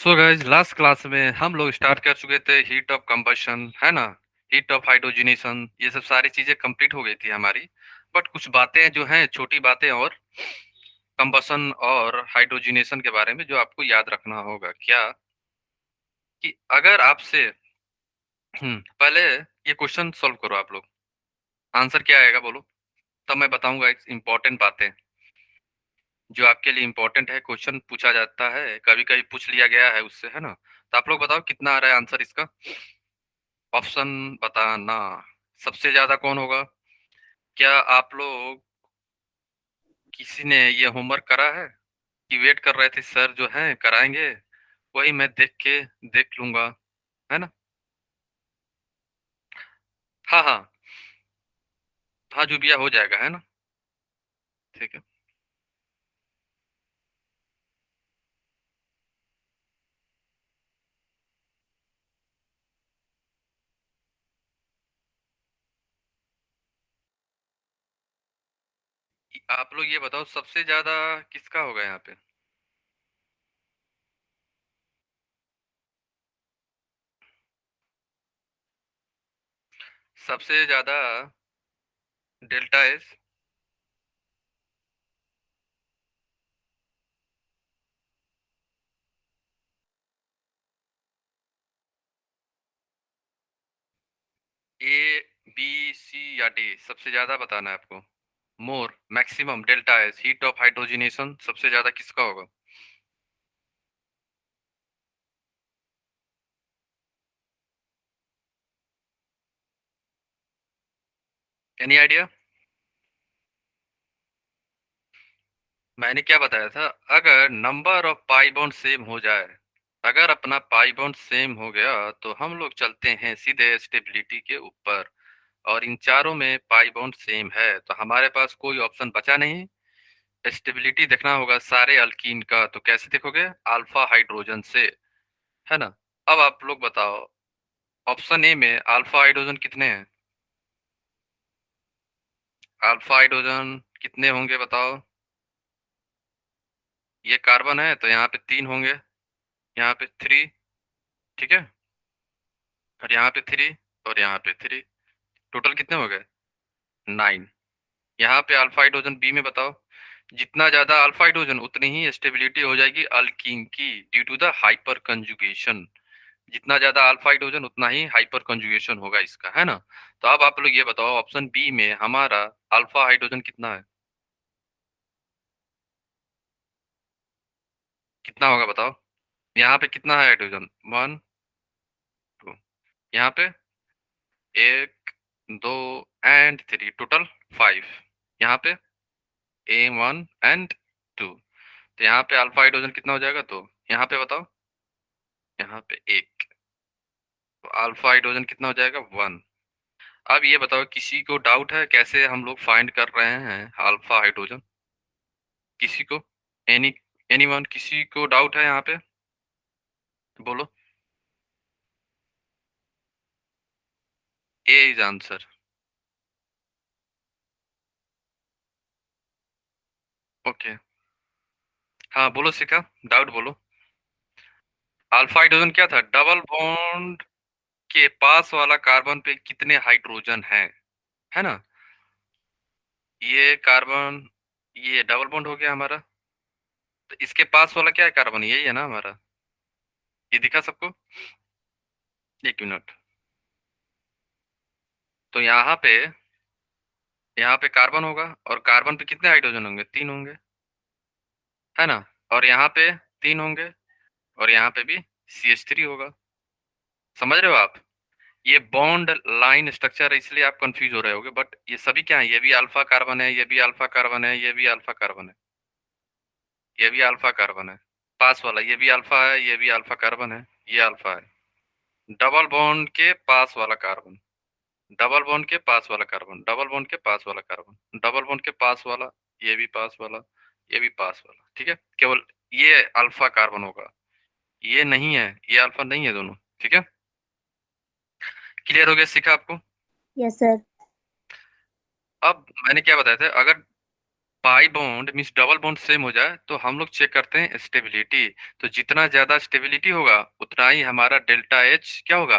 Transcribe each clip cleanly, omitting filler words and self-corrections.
So guys last class में हम लोग स्टार्ट कर चुके थे हीट ऑफ कंबशन, है ना। हीट ऑफ हाइड्रोजनेशन, ये सब सारी चीजें कंप्लीट हो गई थी हमारी। बट कुछ बातें जो हैं, छोटी बातें और कंबशन और हाइड्रोजनेशन के बारे में जो आपको याद रखना होगा क्या, कि अगर आपसे पहले ये क्वेश्चन सॉल्व करो आप लोग। आंसर क्या आएगा बोलो, तब मैं बताऊंगा एक इम्पोर्टेंट बातें जो आपके लिए इम्पोर्टेंट है। क्वेश्चन पूछा जाता है, कभी कभी पूछ लिया गया है उससे, है ना। तो आप लोग बताओ कितना आ रहा है आंसर इसका। ऑप्शन बताना। सबसे ज्यादा कौन होगा? क्या आप लोग किसी ने ये होमवर्क करा है कि वेट कर रहे थे सर जो हैं कराएंगे, वही मैं देख लूंगा, है ना। हाँ हाँ। हाँ जो भी हो जाएगा, है ना। ठीक है। आप लोग ये बताओ सबसे ज्यादा किसका होगा यहाँ पे। सबसे ज्यादा delta S. A, B, C या डी, सबसे ज्यादा बताना है आपको। More, maximum, delta S, heat of hydrogenation सबसे ज्यादा किसका होगा? Any idea? मैंने क्या बताया था? अगर number of pi bond same हो जाए, अगर अपना पाई बॉन्ड सेम हो गया तो हम लोग चलते हैं सीधे स्टेबिलिटी के ऊपर। और इन चारों में पाई बॉन्ड सेम है तो हमारे पास कोई ऑप्शन बचा नहीं। स्टेबिलिटी देखना होगा सारे अल्कीन का, तो कैसे देखोगे? अल्फा हाइड्रोजन से, है ना। अब आप लोग बताओ, ऑप्शन ए में अल्फा हाइड्रोजन कितने हैं? अल्फा हाइड्रोजन कितने होंगे बताओ। ये कार्बन है तो यहाँ पे 3 होंगे, यहाँ पे 3, ठीक है। और यहाँ पे 3, और यहाँ पे 3, टोटल कितने हो गए? 9। यहाँ पे अल्फा हाइड्रोजन बी में बताओ। जितना ज्यादा अल्फा हाइड्रोजन उतनी ही स्टेबिलिटी हो जाएगी अल्कीन की, due to the hyperconjugation. जितना ज्यादा अल्फा हाइड्रोजन उतना ही हाइपर कंजुगेशन होगा इसका, है ना। तो अब आप लोग ये बताओ ऑप्शन बी में हमारा अल्फा हाइड्रोजन कितना है? कितना होगा बताओ। यहाँ पे कितना है हाइड्रोजन? 1, 2। यहाँ पे 1, 2 एंड 3, टोटल 5। यहाँ पे A1 and 2। तो यहाँ पे अल्फा हाइड्रोजन कितना हो जाएगा? तो यहाँ पे बताओ। यहाँ पे 1, तो अल्फा हाइड्रोजन कितना हो जाएगा? 1। अब ये बताओ किसी को डाउट है कैसे हम लोग फाइंड कर रहे हैं अल्फा हाइड्रोजन? किसी को? एनी एनीवन, किसी को डाउट है यहाँ पे? बोलो। ए इज आंसर। ओके। हाँ बोलो सिखा, डाउट बोलो। अल्फा हाइड्रोजन क्या था? डबल बॉन्ड के पास वाला कार्बन पे कितने हाइड्रोजन हैं, है ना। ये कार्बन, ये डबल बॉन्ड हो गया हमारा। तो इसके पास वाला क्या है कार्बन? यही है ना हमारा। ये दिखा सबको? एक मिनट। तो यहाँ पे कार्बन होगा, और कार्बन पे कितने हाइड्रोजन होंगे? 3 होंगे, है ना। और यहाँ पे 3 होंगे, और यहाँ पे भी CH3 होगा। समझ रहे हो आप? ये बॉन्ड लाइन स्ट्रक्चर है, इसलिए आप कंफ्यूज हो रहे होगे, बट ये सभी क्या है? ये भी अल्फा कार्बन है, ये भी अल्फा कार्बन है, ये भी अल्फा कार्बन है, ये भी अल्फा कार्बन है। पास वाला ये भी अल्फा है, ये भी अल्फा कार्बन है, ये अल्फा है। डबल बॉन्ड के पास वाला कार्बन, डबल बॉन्ड के पास वाला कार्बन, डबल बॉन्ड के पास वाला कार्बन, डबल बॉन्ड के पास वाला, ये भी पास वाला, ये भी पास वाला, ठीक है। केवल ये अल्फा कार्बन होगा, ये नहीं है, ये अल्फा नहीं है दोनों, ठीक है। क्लियर हो गया? सीखा आपको? Yes sir. अब मैंने क्या बताया था, अगर pi bond means double bond same हो जाए तो हम लोग चेक करते हैं स्टेबिलिटी। तो जितना ज्यादा स्टेबिलिटी होगा उतना ही हमारा डेल्टा एच क्या होगा,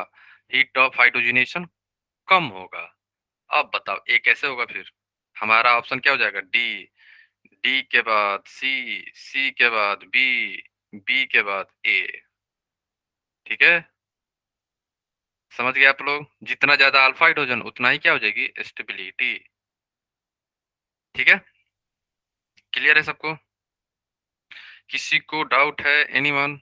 हीट ऑफ हाइड्रोजनेशन कम होगा। अब बताओ ए कैसे होगा फिर। हमारा ऑप्शन क्या हो जाएगा, डी। डी के बाद सी, सी के बाद बी, बी के बाद ए। ठीक है, समझ गए आप लोग। जितना ज्यादा अल्फा हाइड्रोजन उतना ही क्या हो जाएगी, स्टेबिलिटी। ठीक है, क्लियर है सबको? किसी को डाउट है, एनीवन?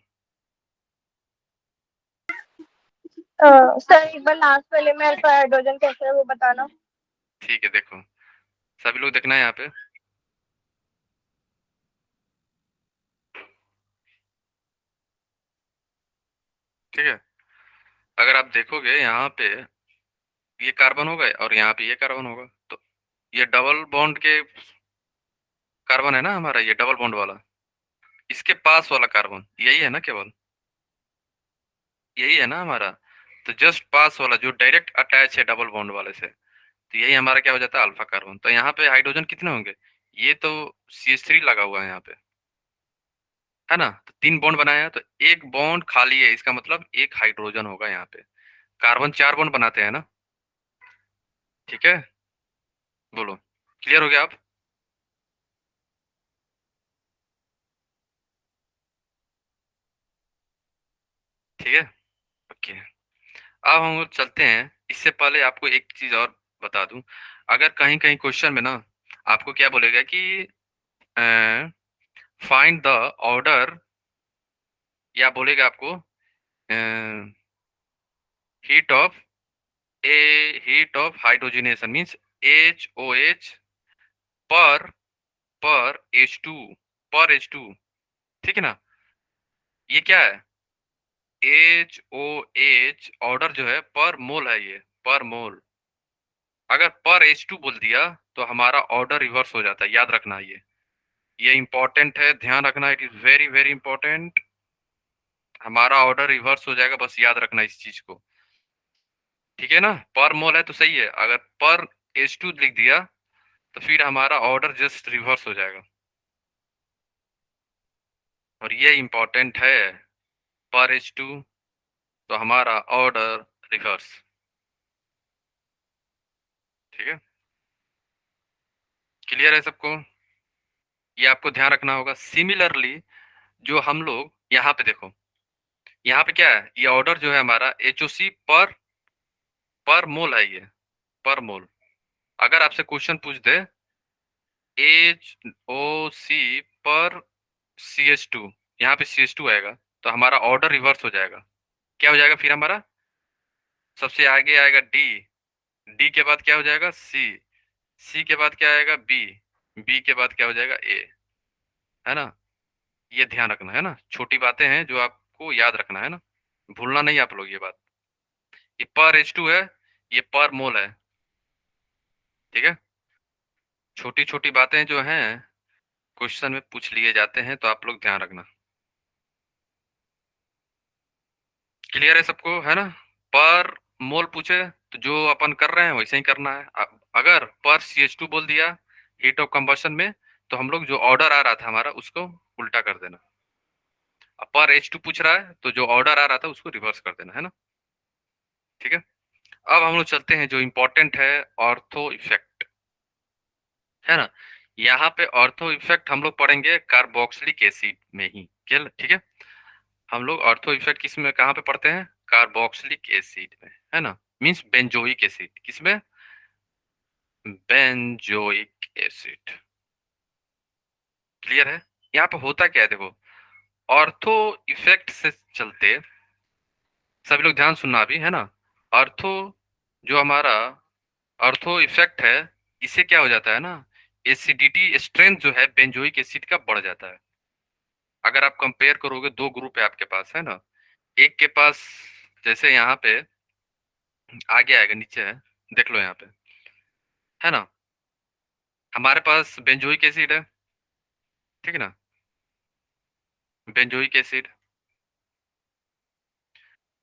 सर एक बार लास्ट वाले में अल्फा हाइड्रोजन कैसे है वो बताना। ठीक है, देखो सभी लोग देखना है यहाँ पे। ठीक है, अगर आप देखोगे यहाँ पे ये कार्बन होगा और यहाँ पे ये कार्बन होगा, तो ये डबल बॉन्ड के कार्बन है ना हमारा, ये डबल बॉन्ड वाला। इसके पास वाला कार्बन यही है ना, केवल यही है ना हमारा। तो जस्ट पास वाला जो डायरेक्ट अटैच है डबल बॉन्ड वाले से, तो यही हमारा क्या हो जाता है, अल्फा कार्बन। तो यहाँ पे हाइड्रोजन कितने होंगे, ये तो CH3 लगा हुआ है यहाँ पे, है ना। तो 3 बॉन्ड बनाया है, तो एक बॉन्ड खाली है, इसका मतलब एक हाइड्रोजन होगा यहाँ पे। कार्बन 4 बॉन्ड बनाते हैं ना। ठीक है, बोलो, क्लियर हो गया आप? ठीक है, ओके। अब हम लोग चलते हैं, इससे पहले आपको एक चीज और बता दूं। अगर कहीं कहीं क्वेश्चन में ना आपको क्या बोलेगा कि फाइंड द ऑर्डर, या बोलेगा आपको heat of A heat of hydrogenation means HOH पर H2, पर H2। ठीक है ना, ये क्या है, HOH ऑर्डर जो है पर मोल है, ये पर मोल। अगर पर H2 बोल दिया तो हमारा ऑर्डर रिवर्स हो जाता है, याद रखना ये इंपॉर्टेंट है, ध्यान रखना, it is very very important. हमारा ऑर्डर रिवर्स हो जाएगा, बस याद रखना इस चीज को। ठीक है ना, पर मोल है तो सही है, अगर पर H2 लिख दिया तो फिर हमारा ऑर्डर जस्ट रिवर्स हो जाएगा, और ये इंपॉर्टेंट है। पर H2 तो हमारा ऑर्डर रिवर्स। ठीक है, क्लियर है सबको? ये आपको ध्यान रखना होगा। सिमिलरली जो हम लोग यहाँ पे देखो, यहाँ पे क्या है, ये ऑर्डर जो है हमारा HOC पर मोल है, ये पर मोल। अगर आपसे क्वेश्चन पूछ दे HOC पर CH2, यहाँ पे CH2 आएगा, तो हमारा ऑर्डर रिवर्स हो जाएगा। क्या हो जाएगा फिर हमारा, सबसे आगे आएगा डी, डी के बाद क्या हो जाएगा, सी, सी के बाद क्या आएगा, बी, बी के बाद क्या हो जाएगा, ए। है ना, ये ध्यान रखना है ना, छोटी बातें हैं जो आपको याद रखना है ना, भूलना नहीं आप लोग ये बात। ये पर H2 है, ये पर मोल है। ठीक है, छोटी छोटी बातें जो हैं क्वेश्चन में पूछ लिए जाते हैं, तो आप लोग ध्यान रखना। क्लियर है सबको, है ना? पर मोल पूछे तो जो अपन कर रहे हैं वैसे ही करना है। अगर पर CH2 बोल दिया हीट ऑफ कंबशन में, तो हम लोग जो ऑर्डर आ रहा था हमारा उसको उल्टा कर देना। अब पर H2 पूछ रहा है तो जो ऑर्डर आ रहा था उसको रिवर्स कर देना, है ना। ठीक है, अब हम लोग चलते हैं जो इंपॉर्टेंट है, ऑर्थो इफेक्ट, है ना। यहाँ पे ऑर्थो इफेक्ट हम लोग पढ़ेंगे कार्बोक्सिलिक एसिड में ही, क्या ठीक है। हम लोग ऑर्थो इफेक्ट किस में, कहाँ पे पढ़ते हैं, कार्बोक्सिलिक एसिड में, है ना। मींस बेंजोइक एसिड, किसमें, बेंजोइक एसिड। क्लियर है? यहाँ पे होता क्या है देखो, ऑर्थो इफेक्ट से चलते, सभी लोग ध्यान सुनना अभी, है ना। ऑर्थो जो हमारा ऑर्थो इफेक्ट है, इससे क्या हो जाता है ना, एसिडिटी स्ट्रेंथ जो है बेंजोइक एसिड का बढ़ जाता है। अगर आप कंपेयर करोगे, दो ग्रुप है आपके पास, है ना। एक के पास जैसे यहाँ पे आगे आएगा, नीचे है, देख लो यहाँ पे, है ना। हमारे पास बेंजोइक एसिड है, ठीक है ना, बेंजोइक एसिड।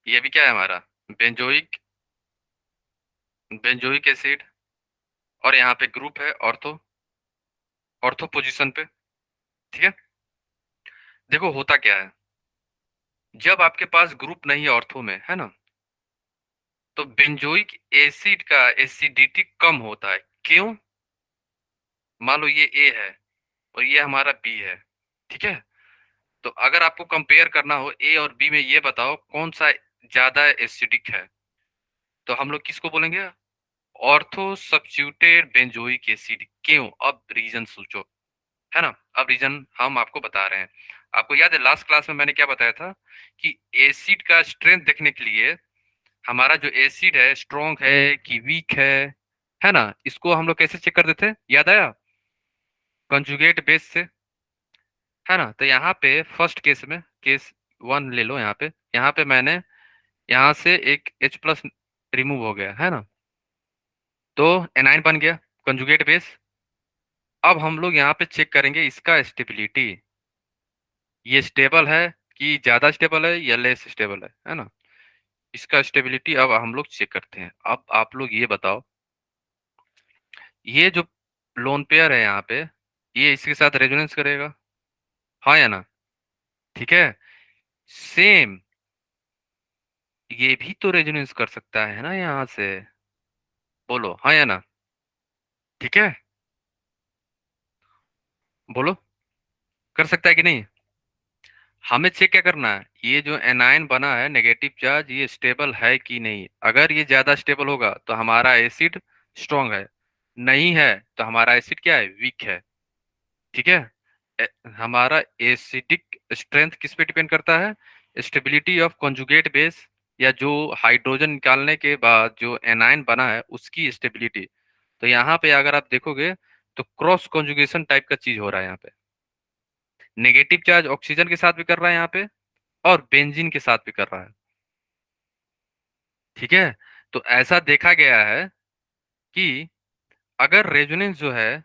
ये भी क्या है हमारा, बेंजोइक बेंजोइक एसिड। और यहाँ पे ग्रुप है ऑर्थो, ऑर्थो पोजीशन पे। ठीक है, देखो होता क्या है, जब आपके पास ग्रुप नहीं है ऑर्थो में, है ना, तो बेंजोइक एसिड का एसिडिटी कम होता है। क्यों? मान लो ये ए है और ये हमारा बी है। ठीक है, तो अगर आपको कंपेयर करना हो ए और बी में, ये बताओ कौन सा ज्यादा एसिडिक है, तो हम लोग किसको बोलेंगे? Ortho substituted benzoic acid. क्यों? अब रीजन सोचो, है ना। अब रीजन हम आपको बता रहे हैं। आपको याद है लास्ट क्लास में मैंने क्या बताया था कि एसिड का स्ट्रेंथ देखने के लिए हमारा जो एसिड है स्ट्रॉन्ग है कि वीक है ना, इसको हम लोग कैसे चेक कर देते हैं, याद आया? कंजुगेट बेस से, है ना। तो यहाँ पे फर्स्ट केस में, केस वन ले लो, यहाँ पे मैंने यहाँ से एक H+ रिमूव हो गया, है ना, तो एनाइन बन गया कंजुगेट बेस। अब हम लोग यहाँ पे चेक करेंगे इसका स्टेबिलिटी, ये स्टेबल है कि ज्यादा स्टेबल है या लेस स्टेबल है ना। इसका स्टेबिलिटी अब हम लोग चेक करते हैं। अब आप लोग ये बताओ, ये जो लोन पेयर है यहाँ पे, ये इसके साथ रेजोनेंस करेगा, हाँ या ना? ठीक है, सेम ये भी तो रेजोनेंस कर सकता है ना यहाँ से, बोलो हाँ या ना? ठीक है, बोलो, कर सकता है कि नहीं? हमें चेक क्या करना है, ये जो एनायन बना है नेगेटिव चार्ज, ये स्टेबल है कि नहीं। अगर ये ज्यादा स्टेबल होगा तो हमारा एसिड स्ट्रांग है, नहीं है तो हमारा एसिड क्या है, वीक है। ठीक है, ए- हमारा एसिडिक स्ट्रेंथ किस पे डिपेंड करता है? स्टेबिलिटी ऑफ कॉन्जुगेट बेस, या जो हाइड्रोजन निकालने के बाद जो एनायन बना है उसकी स्टेबिलिटी। तो यहाँ पे अगर आप देखोगे तो क्रॉस कॉन्जुगेशन टाइप का चीज हो रहा है यहाँ पे, नेगेटिव चार्ज ऑक्सीजन के साथ भी कर रहा है यहाँ पे और बेंजीन के साथ भी कर रहा है। ठीक है, तो ऐसा देखा गया है कि अगर रेजोनेंस जो है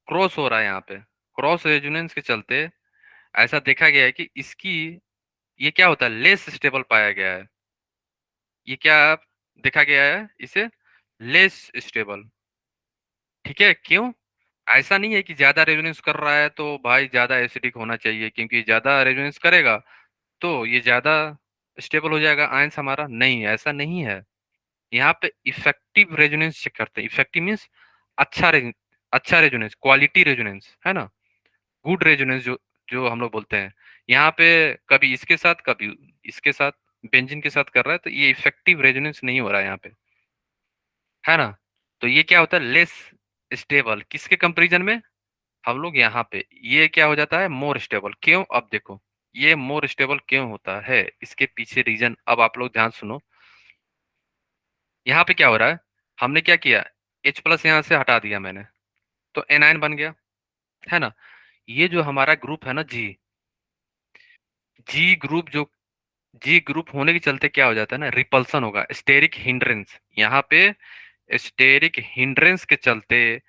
क्रॉस हो रहा है यहाँ पे, क्रॉस रेजोनेंस के चलते ऐसा देखा गया है कि इसकी, ये क्या होता है, लेस स्टेबल पाया गया है। ये क्या देखा गया है इसे, लेस स्टेबल। ठीक है, क्यों? ऐसा नहीं है कि ज्यादा रेजोनेंस कर रहा है तो भाई ज्यादा एसिडिक होना चाहिए, क्योंकि ज्यादा रेजोनेंस करेगा तो ये ज्यादा स्टेबल हो जाएगा आयंस हमारा, नहीं ऐसा नहीं है। यहाँ पे इफेक्टिव रेजोनेंस चेक करते हैं। इफेक्टिव मीन्स अच्छा अच्छा रेजोनेंस, क्वालिटी रेजोनेंस, है ना, गुड रेजोनेंस जो जो हम लोग बोलते हैं। यहाँ पे कभी इसके साथ कभी इसके साथ बेंजीन के साथ कर रहा है, तो ये इफेक्टिव रेजोनेंस नहीं हो रहा है यहाँ पे, है ना। तो ये क्या होता है, लेस स्टेबल, किसके कंपेरिजन में? हम लोग यहाँ पे ये क्या हो जाता है, मोर स्टेबल। क्यों? अब देखो ये मोर स्टेबल क्यों होता है, इसके पीछे रीजन अब आप लोग ध्यान सुनो। यहाँ पे क्या हो रहा है, हमने क्या किया, H+ यहाँ से हटा दिया मैंने, तो एनायन बन गया, है ना। ये जो हमारा ग्रुप है ना, जी ग्रुप, जो जी ग्रुप होने के चलते क्या हो जाता है ना, रिपल्सन होगा, स्टेरिक हिंड्रेंस। यहाँ पे स्टेरिक हिंड्रेंस के चलते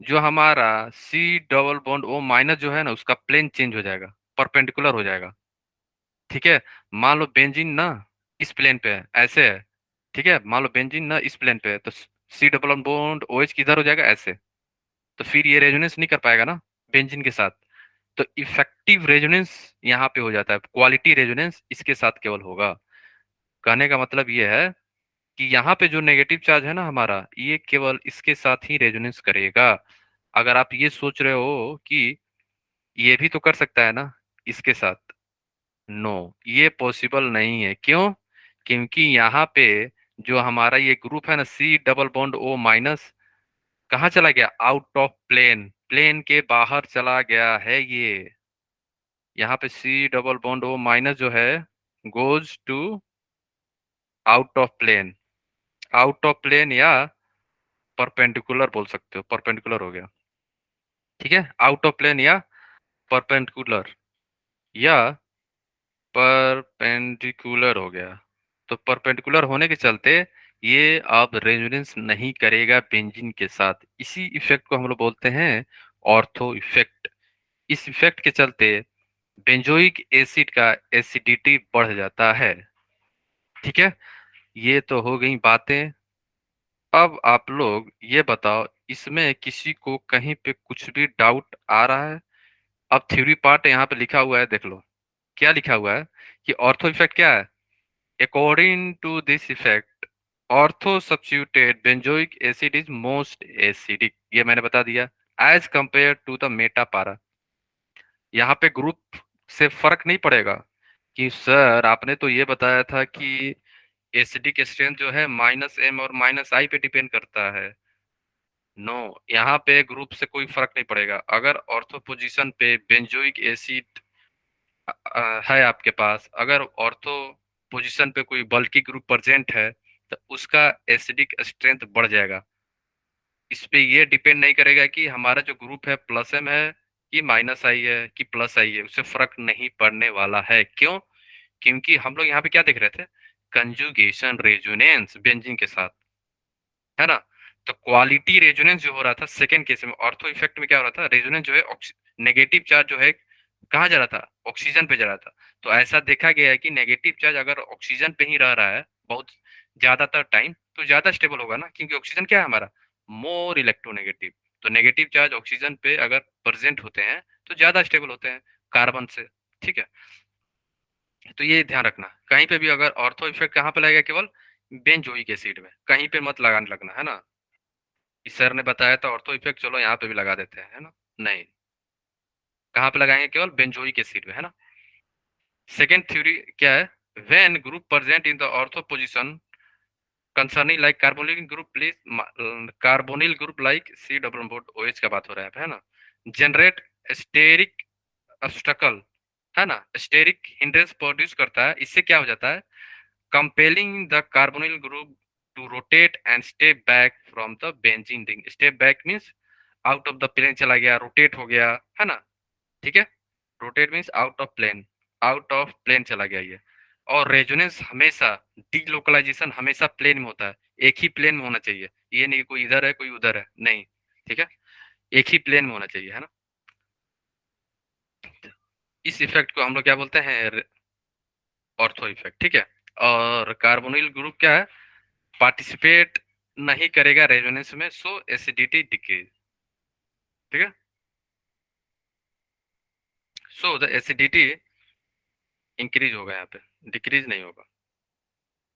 जो हमारा C डबल बॉन्ड O- जो है ना, उसका प्लेन चेंज हो जाएगा, परपेंडिकुलर हो जाएगा। ठीक है, मान लो बेंजीन ना इस प्लेन पे है, ऐसे है। ठीक है, मान लो बेंजीन ना इस प्लेन पे है, तो C डबल बॉन्ड OH किधर हो जाएगा, ऐसे। तो फिर ये रेजोनेंस नहीं कर पाएगा ना बेंजीन के साथ। तो इफेक्टिव रेजोनेंस यहाँ पे हो जाता है, क्वालिटी रेजोनेंस इसके साथ केवल होगा। कहने का मतलब ये है कि यहाँ पे जो नेगेटिव चार्ज है ना हमारा, ये केवल इसके साथ ही रेजोनेंस करेगा। अगर आप ये सोच रहे हो कि ये भी तो कर सकता है ना इसके साथ, नो, ये पॉसिबल नहीं है। क्यों? क्योंकि यहाँ पे जो हमारा ये ग्रुप है ना, C डबल बॉन्ड O-, कहाँ चला गया, आउट ऑफ प्लेन, प्लेन के बाहर चला गया है ये। यहाँ पे C डबल बॉन्ड O- जो है goes to out of plane, out of plane या परपेंडिकुलर बोल सकते हो, परपेंडिकुलर हो गया। ठीक है, आउट ऑफ प्लेन या परपेंडिकुलर, या परपेंडिकुलर हो गया। तो परपेंडिकुलर होने के चलते ये अब रेजोनेंस नहीं करेगा बेंजीन के साथ। इसी इफेक्ट को हम लोग बोलते हैं ऑर्थो इफेक्ट। इस इफेक्ट के चलते बेंजोइक एसिड का एसिडिटी बढ़ जाता है। ठीक है, ये तो हो गई बातें। अब आप लोग ये बताओ, इसमें किसी को कहीं पे कुछ भी डाउट आ रहा है? अब थ्योरी पार्ट यहाँ पे लिखा हुआ है, देख लो क्या लिखा हुआ है कि ऑर्थो इफेक्ट क्या है। According to this effect, ortho substituted benzoic acid is most acidic, ये मैंने बता दिया, as compare to the meta para. यहाँ पे ग्रुप से फर्क नहीं पड़ेगा कि सर आपने तो ये बताया था कि एसिडिक स्ट्रेंथ जो है -m और -I पे डिपेंड करता है। नो, यहाँ पे ग्रुप से कोई फर्क नहीं पड़ेगा। अगर ऑर्थो पोजीशन पे बेंजोइक एसिड है आपके पास, अगर ऑर्थो पोजीशन पे कोई बल्कि ग्रुप प्रेजेंट है, तो उसका एसिडिक स्ट्रेंथ बढ़ जाएगा। इस पे ये डिपेंड नहीं करेगा कि हमारा जो ग्रुप है +m है कि -I है कि +I है, उससे फर्क नहीं पड़ने वाला है। क्यों? क्योंकि हम लोग यहाँ पे क्या देख रहे थे, कंजुगेशन रेजोनेंस बेंजीन के साथ, है ना। तो क्वालिटी रेजोनेंस जो हो रहा था सेकेंड केस में, ऑर्थो इफेक्ट में क्या हो रहा था, रेजोनेंस जो है नेगेटिव चार्ज जो है कहाँ जा रहा था, ऑक्सीजन पे जा रहा था। तो ऐसा देखा गया है कि नेगेटिव चार्ज अगर ऑक्सीजन पे ही रह रहा है बहुत ज्यादातर टाइम, तो ज्यादा स्टेबल होगा ना, क्योंकि ऑक्सीजन क्या है हमारा, मोर इलेक्ट्रोनेगेटिव। तो नेगेटिव चार्ज ऑक्सीजन पे अगर प्रेजेंट होते हैं तो ज्यादा स्टेबल होते हैं कार्बन से। ठीक है, तो ये ध्यान रखना, कहीं पे भी अगर ऑर्थो इफेक्ट कहाँ पे लगेगा, केवल बेंजोइक एसिड में, कहीं पे मत लगाने लगना, है ना। इस सर ने बताया था ऑर्थो इफेक्ट, चलो यहाँ पे भी लगा देते हैं, है ना। नहीं, कहाँ पे लगाएंगे, केवल बेंजोइक एसिड में, है ना। सेकेंड थ्योरी क्या है, when group present in the ortho position concerning like carbonyl group, please carbonyl group like C double bond OH का बात हो रहा है ना, जनरेट स्टेरिक ऑब्स्टकल, है ना, स्टेरिक हिंड्रेंस प्रोड्यूस करता है। इससे क्या हो जाता है, compelling the carbonyl group to rotate and step back from the benzene ring। step back means out of the plane चला गया, rotate हो गया, है ना। ठीक है, rotate means out of plane चला गया ये। और रेजोनेंस हमेशा, डीलोकलाइजेशन हमेशा प्लेन में होता है, एक ही प्लेन में होना चाहिए, ये नहीं कोई इधर है कोई उधर है, नहीं। ठीक है, एक ही प्लेन में होना चाहिए, है ना। इस इफेक्ट को हम लोग क्या बोलते हैं, ऑर्थो इफेक्ट। ठीक है, और कार्बोनिल ग्रुप क्या है, पार्टिसिपेट नहीं करेगा रेजोनेंस में, सो एसिडिटी डिक्रीज। ठीक है, सो द एसिडिटी इंक्रीज होगा, यहाँ पे डिक्रीज नहीं होगा।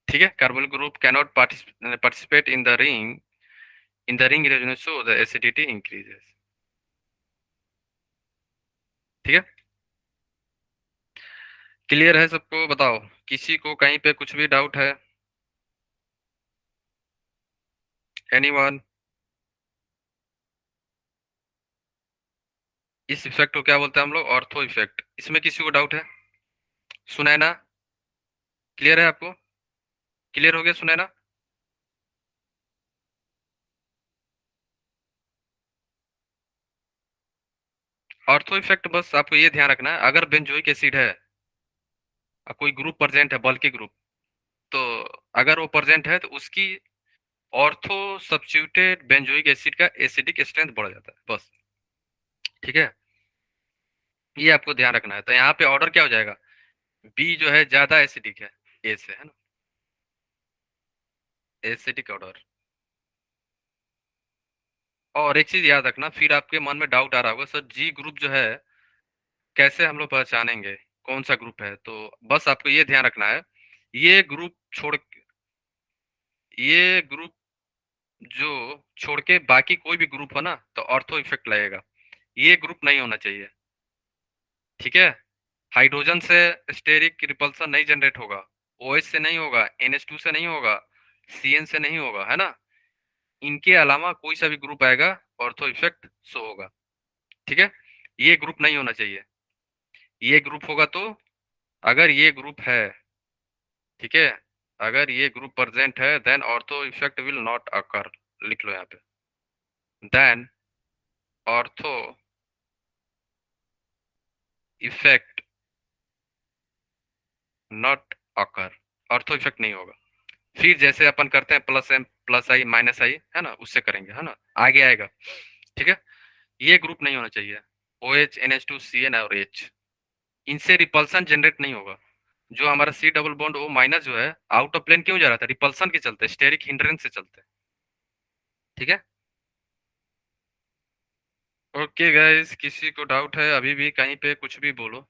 ठीक है, carbonyl group cannot participate in the ring resonance, so the acidity increases. ठीक है, क्लियर है सबको, बताओ किसी को कहीं पे कुछ भी डाउट है, एनीवन। इस इफेक्ट को क्या बोलते हैं हम लोग, ऑर्थो इफेक्ट। इसमें किसी को डाउट है, सुनैना क्लियर है आपको, क्लियर हो गया सुनैना। ऑर्थो इफेक्ट बस आपको ये ध्यान रखना है, अगर बेंजोइक एसिड है, कोई ग्रुप प्रेजेंट है बल्कि ग्रुप, तो अगर वो प्रेजेंट है तो उसकी ऑर्थो सब्स्टिट्यूटेड बेंजोइक एसिड का एसिडिक स्ट्रेंथ बढ़ जाता है बस। ठीक है, ये आपको ध्यान रखना है। तो यहाँ पे ऑर्डर क्या हो जाएगा, बी जो है ज्यादा एसिडिक है ए से, है ना, एसिडिक ऑर्डर। और एक चीज याद रखना, फिर आपके मन में डाउट आ रहा होगा सर जी ग्रुप जो है कैसे हम लोग पहचानेंगे कौन सा ग्रुप है, तो बस आपको ये ध्यान रखना है, ये ग्रुप छोड़, ये ग्रुप जो छोड़ के बाकी कोई भी ग्रुप हो ना, तो ऑर्थो इफेक्ट लगेगा, ये ग्रुप नहीं होना चाहिए। ठीक है, हाइड्रोजन से स्टेरिक रिपल्सन नहीं जनरेट होगा, OH से नहीं होगा, NH2 से नहीं होगा, CN से नहीं होगा, है ना। इनके अलावा कोई सा भी ग्रुप आएगा, ऑर्थो इफेक्ट शो होगा। ठीक है, ये ग्रुप नहीं होना चाहिए, ये ग्रुप होगा तो, अगर ये ग्रुप है, ठीक है, अगर ये ग्रुप प्रेजेंट है, then ortho effect will not occur, लिख लो यहाँ पे, then ortho effect not occur, ortho effect नहीं होगा। फिर जैसे अपन करते हैं +m +I -I, है ना, उससे करेंगे, है ना, आगे आएगा। ठीक है, ये ग्रुप नहीं होना चाहिए, OH NH2 CN और H, इनसे रिपल्सन जनरेट नहीं होगा। जो हमारा C double bond O minus जो है आउट ऑफ प्लेन क्यों जा रहा था, रिपल्सन के चलते, स्टेरिक हिंड्रेंस से चलते। ठीक है, ओके गाइस, किसी को डाउट है अभी भी कहीं पे कुछ भी बोलो।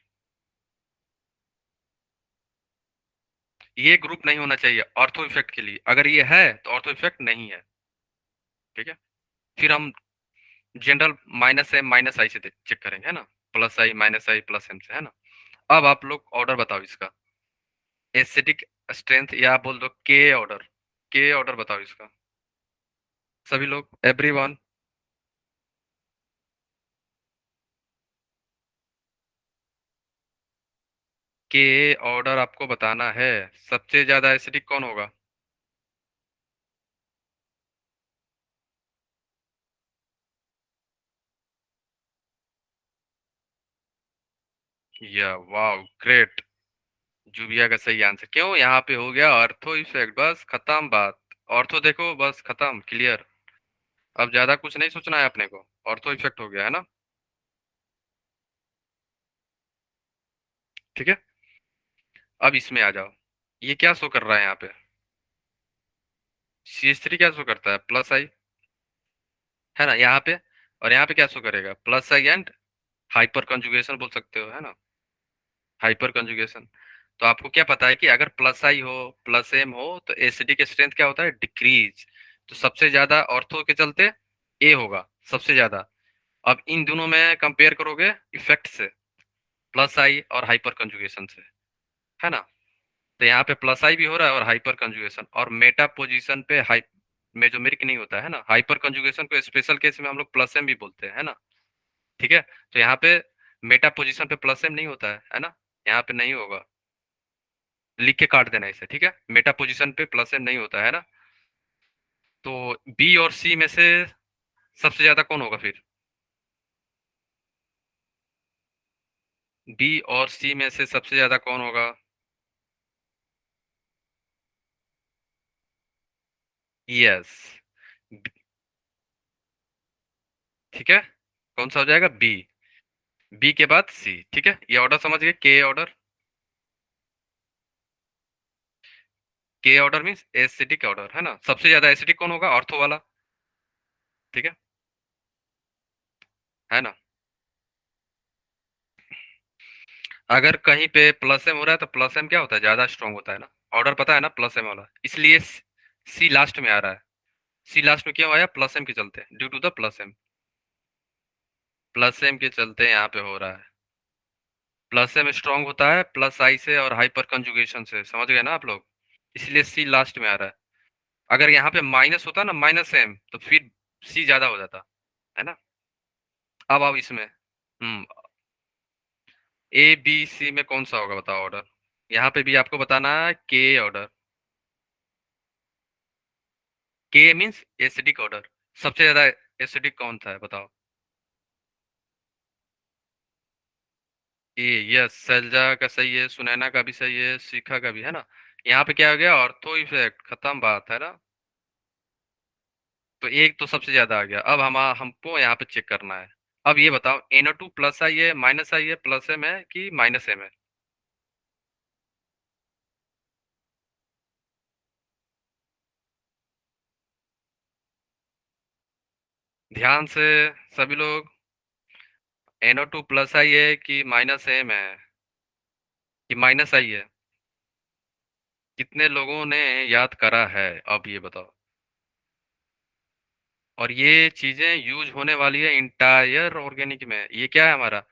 ये ग्रुप नहीं होना चाहिए ऑर्थो इफेक्ट के लिए, अगर ये है तो ऑर्थो इफेक्ट नहीं है। ठीक है, फिर हम जनरल माइनस एम माइनस आई से चेक करेंगे, है ना। प्लस आई माइनस आई प्लस एम से, है ना। अब आप लोग ऑर्डर बताओ इसका, एसिडिक स्ट्रेंथ, या आप बोल दो के ऑर्डर। के ऑर्डर बताओ इसका, सभी लोग, एवरीवन। के ऑर्डर आपको बताना है। सबसे ज्यादा एसिडिक कौन होगा? या वाओ, ग्रेट। जूबिया का सही आंसर। क्यों? यहाँ पे हो गया ऑर्थो इफेक्ट, बस खत्म बात। ऑर्थो देखो, बस खत्म, क्लियर। अब ज्यादा कुछ नहीं सोचना है अपने को, ऑर्थो इफेक्ट हो गया, है ना। ठीक है, अब इसमें आ जाओ। ये क्या शो कर रहा है यहाँ पे? CH3 क्या शो करता है? प्लस आई, है ना यहाँ पे। और यहाँ पे क्या शो करेगा? Plus I and hyper conjugation बोल सकते हो, है ना। Hyper conjugation. तो आपको क्या पता है कि अगर प्लस आई हो, प्लस एम हो, तो एसिडिक स्ट्रेंथ क्या होता है? डिक्रीज। तो सबसे ज्यादा ऑर्थो के चलते ए होगा सबसे ज्यादा। अब इन दोनों में कंपेयर करोगे इफेक्ट से, प्लस आई और हाइपर कंजुगेशन से, है ना। तो यहाँ पे प्लस आई भी हो रहा है और हाइपर कंजुगेशन, और मेटा पोजीशन पे हाई मेजोमेरिक नहीं होता है ना। हाइपर कंजुगेशन को स्पेशल केस में हम लोग प्लस एम भी बोलते हैं, है ना। ठीक है, तो यहाँ पे मेटा पोजीशन पे प्लस एम नहीं होता है ना। यहाँ पे नहीं होगा, लिख के काट देना इसे, ठीक है। मेटा पोजीशन पे प्लस एम नहीं होता है ना। तो बी और सी में से सबसे ज्यादा कौन होगा फिर? बी और सी में से सबसे ज्यादा कौन होगा? यस, ठीक है। कौन सा हो जाएगा? बी। बी के बाद सी, ठीक है। ये ऑर्डर समझ गए, के ऑर्डर। के ऑर्डर मीन्स एसिडिक ऑर्डर, है ना। सबसे ज्यादा एसिडिक कौन होगा? ऑर्थो वाला, ठीक है ना। अगर कहीं पे प्लस एम हो रहा है तो प्लस एम क्या होता है? ज्यादा स्ट्रांग होता है ना। ऑर्डर पता है ना, प्लस एम वाला, इसलिए सी लास्ट में आ रहा है। सी लास्ट में क्यों आया? प्लस एम के चलते, due to the plus M. Plus M के चलते यहाँ पे हो रहा है। प्लस एम स्ट्रांग होता है प्लस आई से और हाइपर कंजुगेशन से, समझ गए ना आप लोग। इसलिए सी लास्ट में आ रहा है। अगर यहाँ पे माइनस होता ना, माइनस एम, तो फिर सी ज्यादा हो जाता, है ना। अब आओ इसमें। ए बी सी में कौन सा होगा बताओ ऑर्डर। यहाँ पे भी आपको बताना है के ऑर्डर। के मीन्स एसिडिक ऑर्डर। सबसे ज्यादा एसिडिक कौन सा है बताओ? ए, यस, सैलजा का सही है, सुनैना का भी सही है, शिखा का भी, है ना। यहाँ पे क्या हो गया? ऑर्थो इफेक्ट, खत्म बात, है ना। तो एक तो सबसे ज्यादा आ गया। अब हमको यहाँ पे चेक करना है। अब ये बताओ, NO2 प्लस आई है माइनस आई है प्लस एम है कि माइनस एम है? ध्यान से सभी लोग, NO2 प्लस आई है कि माइनस एम है कि माइनस आई है? कितने लोगों ने याद करा है अब ये बताओ। और ये चीजें यूज होने वाली है इंटायर ऑर्गेनिक में। ये क्या है हमारा?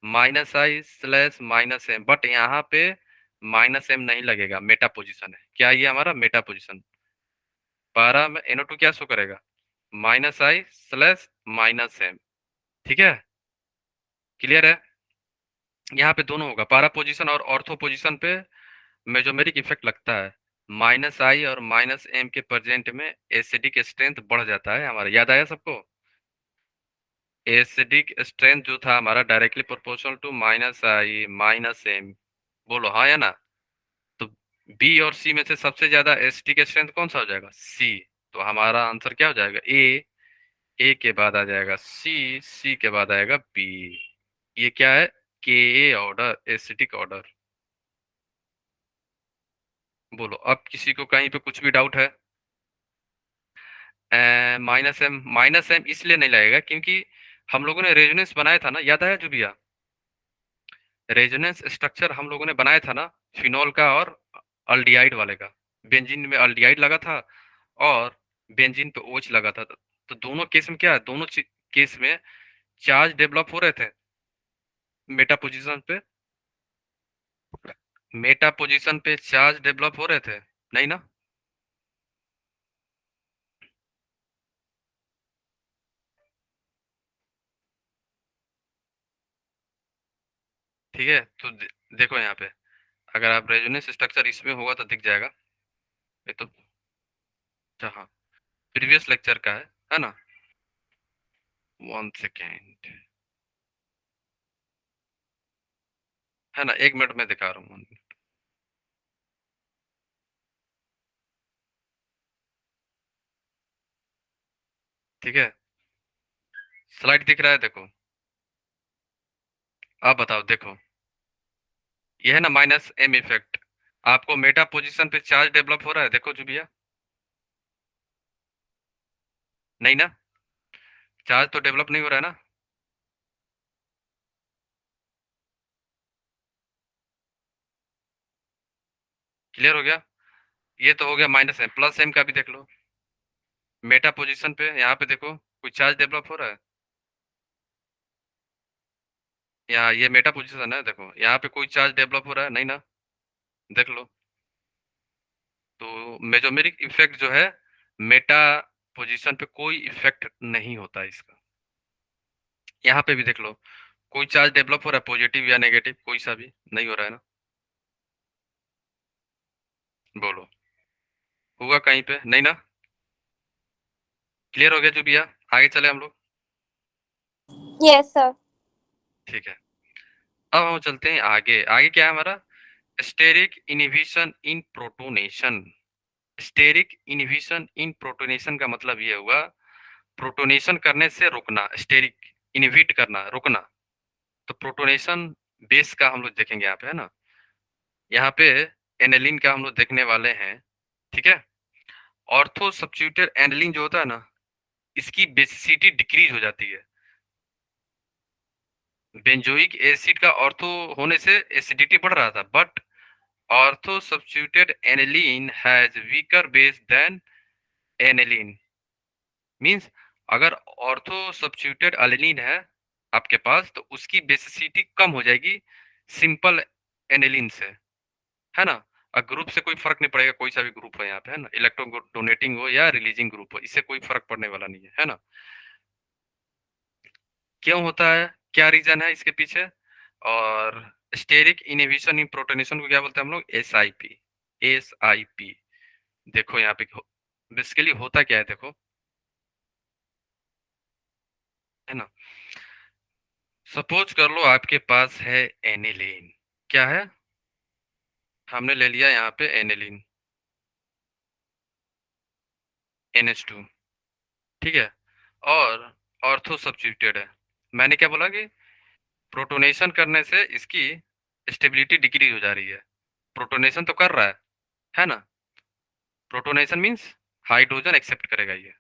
Minus I slash minus M, but यहाँ पे माइनस एम नहीं लगेगा, मेटा पोजिशन है। क्या ये हमारा मेटा पोजिशन? पारा में NO2 क्या शो करेगा? Minus I slash minus M, ठीक है। क्लियर है? यहाँ पे दोनों होगा, पारा पोजीशन और ऑर्थो पोजीशन पे मेजोमेरिक इफेक्ट लगता है। माइनस आई और माइनस एम के प्रेजेंट में एसिडिक स्ट्रेंथ बढ़ जाता है हमारा, याद आया सबको? एसिडिक स्ट्रेंथ जो था हमारा directly proportional to minus I minus M. बोलो हाँ या ना। तो बी और सी में से सबसे ज्यादा एसिडिक स्ट्रेंथ कौन सा हो जाएगा? सी। तो हमारा आंसर क्या हो जाएगा? ए के बाद आ जाएगा सी, सी के बाद आएगा बी। ये क्या है? के ऑर्डर, एसिडिक ऑर्डर। बोलो, अब किसी को कहीं पे कुछ भी डाउट है? माइनस एम इसलिए नहीं लगेगा क्योंकि हम लोगों ने रेजोनेंस बनाया था ना, याद आया जुबिया? रेजोनेंस स्ट्रक्चर हम लोगों ने बनाया था ना, फिनॉल का और अल्डिहाइड वाले का। बेंजीन में अल्डिहाइड लगा था और बेंजीन पे ओच लगा था। तो दोनों केस में क्या है, दोनों केस में चार्ज डेवलप हो रहे थे मेटा पोजीशन पे। मेटा पोजीशन पे चार्ज डेवलप हो रहे थे, नहीं ना? ठीक है, तो देखो यहाँ पे, अगर आप रेजोनेंस स्ट्रक्चर इसमें होगा तो दिख जाएगा। ये तो, अच्छा हाँ, प्रीवियस लेक्चर का है ना? 1 सेकेंड, है ना, 1 मिनट में दिखा रहा हूँ। ठीक है, स्लाइड दिख रहा है, देखो। आप बताओ, देखो, ये है ना माइनस एम इफेक्ट। आपको मेटा पोजीशन पे चार्ज डेवलप हो रहा है, देखो जो भैया, नहीं ना? चार्ज तो डेवलप नहीं हो रहा है ना? क्लियर हो गया? ये तो हो गया माइनस एम। प्लस एम का भी देख लो, मेटा पोजीशन पे यहाँ पे देखो, कोई चार्ज डेवलप हो रहा है? यहाँ ये मेटा पोजीशन है, देखो यहाँ पे कोई चार्ज डेवलप हो रहा है, नहीं ना? देख लो। तो मेजोमेरिक इफेक्ट जो है, मेटा पोजीशन पे कोई इफेक्ट नहीं होता है इसका। यहाँ पे भी देख लो, कोई चार्ज डेवलप हो रहा है पॉजिटिव या नेगेटिव, कोई सा भी नहीं हो रहा है ना? बोलो, होगा कहीं पे, नहीं ना? क्लियर हो गया जो भैया? आगे चले हम लोग। Yes sir. ठीक है, अब हम चलते हैं आगे। आगे क्या है हमारा? स्टेरिक इनहिबिशन इन प्रोटोनेशन। स्टेरिक इनहिबिशन इन प्रोटोनेशन का मतलब ये हुआ, प्रोटोनेशन करने से रुकना, स्टेरिक इनहिबिट करना, रुकना। तो प्रोटोनेशन बेस का हम लोग देखेंगे यहाँ पे, है ना? यहाँ पे एनेलिन का हम लोग देखने वाले हैं। ठीक है, ऑर्थो सब्स्टिट्यूटेड एनेलिन जो होता है ना, इसकी बेसिसिटी डिक्रीज हो जाती है। बेंजोइक एसिड का ऑर्थो होने से एसिडिटी बढ़ रहा था, but ortho substituted aniline has weaker base than aniline. Means, अगर ऑर्थो सब्स्टिट्यूटेड एलेनिन है आपके पास, तो उसकी बेसिसिटी कम हो जाएगी सिंपल एनेलिन से, है ना? और ग्रुप से कोई फर्क नहीं पड़ेगा, कोई सा भी ग्रुप है यहाँ पे, है ना, इलेक्ट्रॉन डोनेटिंग हो या रिलीजिंग ग्रुप हो, इससे कोई फर्क पड़ने वाला नहीं है ना? क्यों होता है, क्या रीजन है इसके पीछे? और स्टेरिक इनहिबिशन इन प्रोटोनेशन को क्या बोलते हैं हम लोग? SIP। SIP, देखो यहाँ पे बेसिकली होता क्या है, देखो, है ना? सपोज कर लो आपके पास है एनिलीन। क्या है? हमने ले लिया यहाँ पे एनिलीन, NH2। ठीक है, और ऑर्थो सब्स्टिट्यूटेड है। मैंने क्या बोला कि प्रोटोनेशन करने से इसकी स्टेबिलिटी डिक्रीज हो जा रही है। प्रोटोनेशन तो कर रहा है ना? प्रोटोनेशन मींस हाइड्रोजन एक्सेप्ट करेगा ये।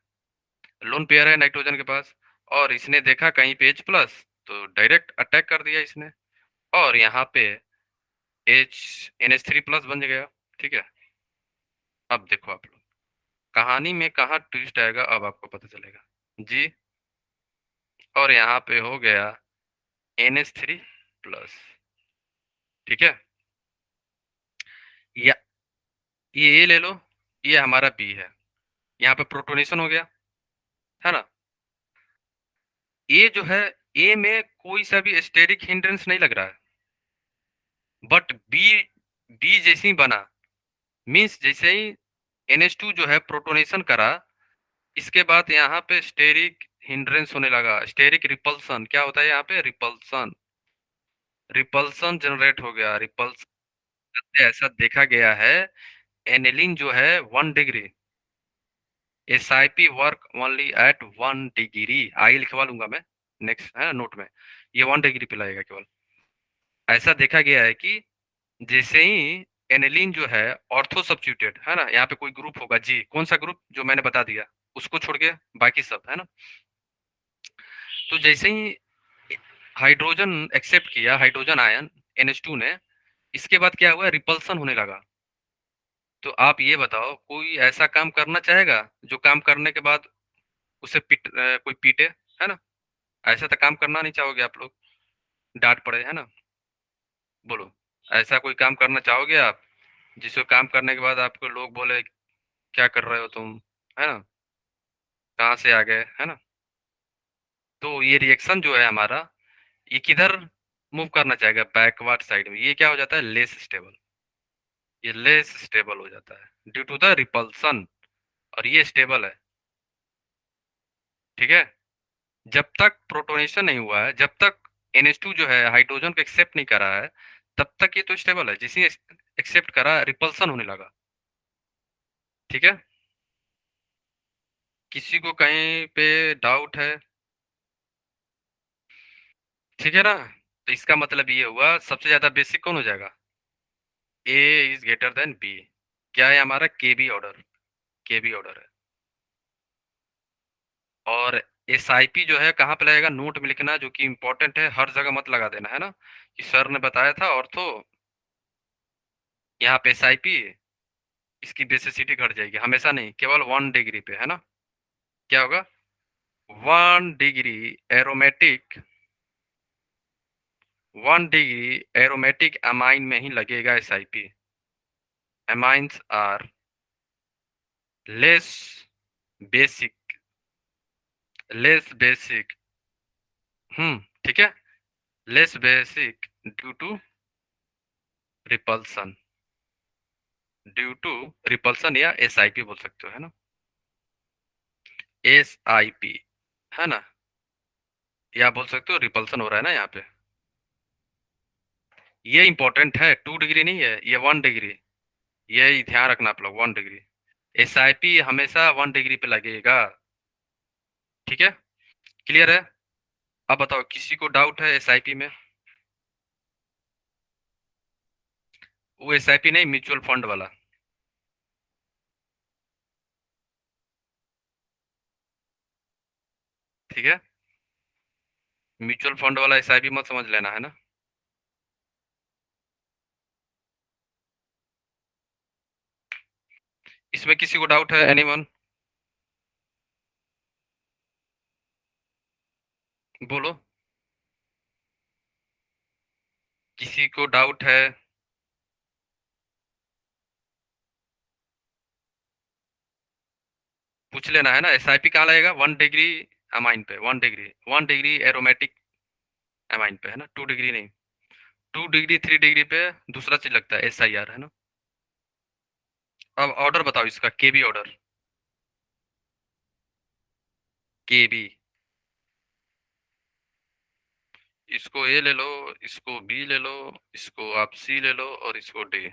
लोन पेयर है नाइट्रोजन के पास, और इसने देखा कहीं पे H+, तो डायरेक्ट अटैक कर दिया इसने, और यहाँ पे NH3+ बन गया। ठीक है, अब देखो आप लोग, कहानी में कहाँ ट्विस्ट आएगा अब आपको पता चलेगा जी। और यहाँ पे हो गया NH3+। ठीक है, या ये A ले लो, ये हमारा B है, यहाँ पे प्रोटोनेशन हो गया, है ना? ए जो है, ए में कोई सा भी स्टेरिक हिंड्रेंस नहीं लग रहा है, बट बी जैसे ही बना, मीन्स जैसे ही NH2 जो है प्रोटोनेशन करा, इसके बाद यहाँ पे स्टेरिक हिंड्रेंस होने लगा। स्टेरिक रिपल्सन, क्या होता है यहाँ पे? रिपल्सन, रिपल्सन जनरेट हो गया। रिपल्सन से ऐसा देखा गया है, एनिलीन जो है 1 degree, SIP work only at 1 degree. आगे लिखवा लूंगा मैं नेक्स्ट, है नोट में, ये 1 डिग्री पे लगेगा केवल। ऐसा देखा गया है कि जैसे ही एनिलीन जो है ऑर्थो सब्स्टिट्यूटेड, है ना, यहाँ पे कोई ग्रुप होगा जी, कौन सा ग्रुप जो मैंने बता दिया, उसको छोड़ के बाकी सब, है ना? तो जैसे ही हाइड्रोजन एक्सेप्ट किया, हाइड्रोजन आयन NH2 ने, इसके बाद क्या हुआ, रिपल्सन होने लगा। तो आप ये बताओ, कोई ऐसा काम करना चाहेगा जो काम करने के बाद उसे कोई पीटे, है ना? ऐसा तो काम करना नहीं चाहोगे आप लोग, डांट पड़े, है ना? बोलो, ऐसा कोई काम करना चाहोगे आप जिसको काम करने के बाद आपको लोग बोले क्या कर रहे हो तुम, है ना? कहाँ से आ गए, है ना? तो ये रिएक्शन जो है हमारा, ये किधर मूव करना चाहेगा, बैकवर्ड साइड में। ये क्या हो जाता है, लेस स्टेबल। ये लेस स्टेबल हो जाता है ड्यू टू द रिपल्सन, और ये स्टेबल है। ठीक है, जब तक प्रोटोनेशन नहीं हुआ है, जब तक NH2 जो है हाइड्रोजन को एक्सेप्ट नहीं करा है, तब तक ये तो स्टेबल है। जिसे एक्सेप्ट करा, रिपल्सन होने लगा। ठीक है, किसी को कहीं पे डाउट है? ठीक है ना? तो इसका मतलब ये हुआ, सबसे ज्यादा बेसिक कौन हो जाएगा, A is greater than B. क्या है हमारा, केबी ऑर्डर, केबी ऑर्डर है। और SIP जो है कहाँ पे लगेगा, नोट में लिखना, जो कि इंपॉर्टेंट है, हर जगह मत लगा देना, है ना? कि सर ने बताया था ऑर्थो, यहाँ पे SIP, इसकी बेसिसिटी घट जाएगी। हमेशा नहीं, केवल 1 डिग्री पे, है ना? क्या होगा, 1 degree aromatic, 1 degree aromatic amine में ही लगेगा SIP। Amines are less basic, less basic. ठीक है, less basic due to repulsion, due to repulsion, या SIP बोल सकते हो, है ना? SIP, है ना? या बोल सकते हो रिपल्सन हो रहा है ना यहाँ पे। ये इंपॉर्टेंट है, 2 डिग्री नहीं है, ये 1 डिग्री। ये ध्यान रखना आप लोग, 1 डिग्री। SIP हमेशा 1 डिग्री पे लगेगा। ठीक है, क्लियर है? अब बताओ, किसी को डाउट है SIP में? वो SIP नहीं, म्यूचुअल फंड वाला। ठीक है, म्यूचुअल फंड वाला SIP मत समझ लेना, है ना? इसमें किसी को डाउट है, एनीवन? बोलो, किसी को डाउट है? पूछ लेना, है ना? SIP कहाँ लगेगा, 1 डिग्री अमाइन पे, 1 डिग्री, 1 डिग्री एरोमेटिक अमाइन पे, है ना? 2 डिग्री नहीं। 2 डिग्री, 3 डिग्री पे दूसरा चीज लगता है, SIR, है ना? अब ऑर्डर बताओ इसका, KB ऑर्डर, KB। इसको A ले लो, इसको B ले लो, इसको आप C ले लो, और इसको D।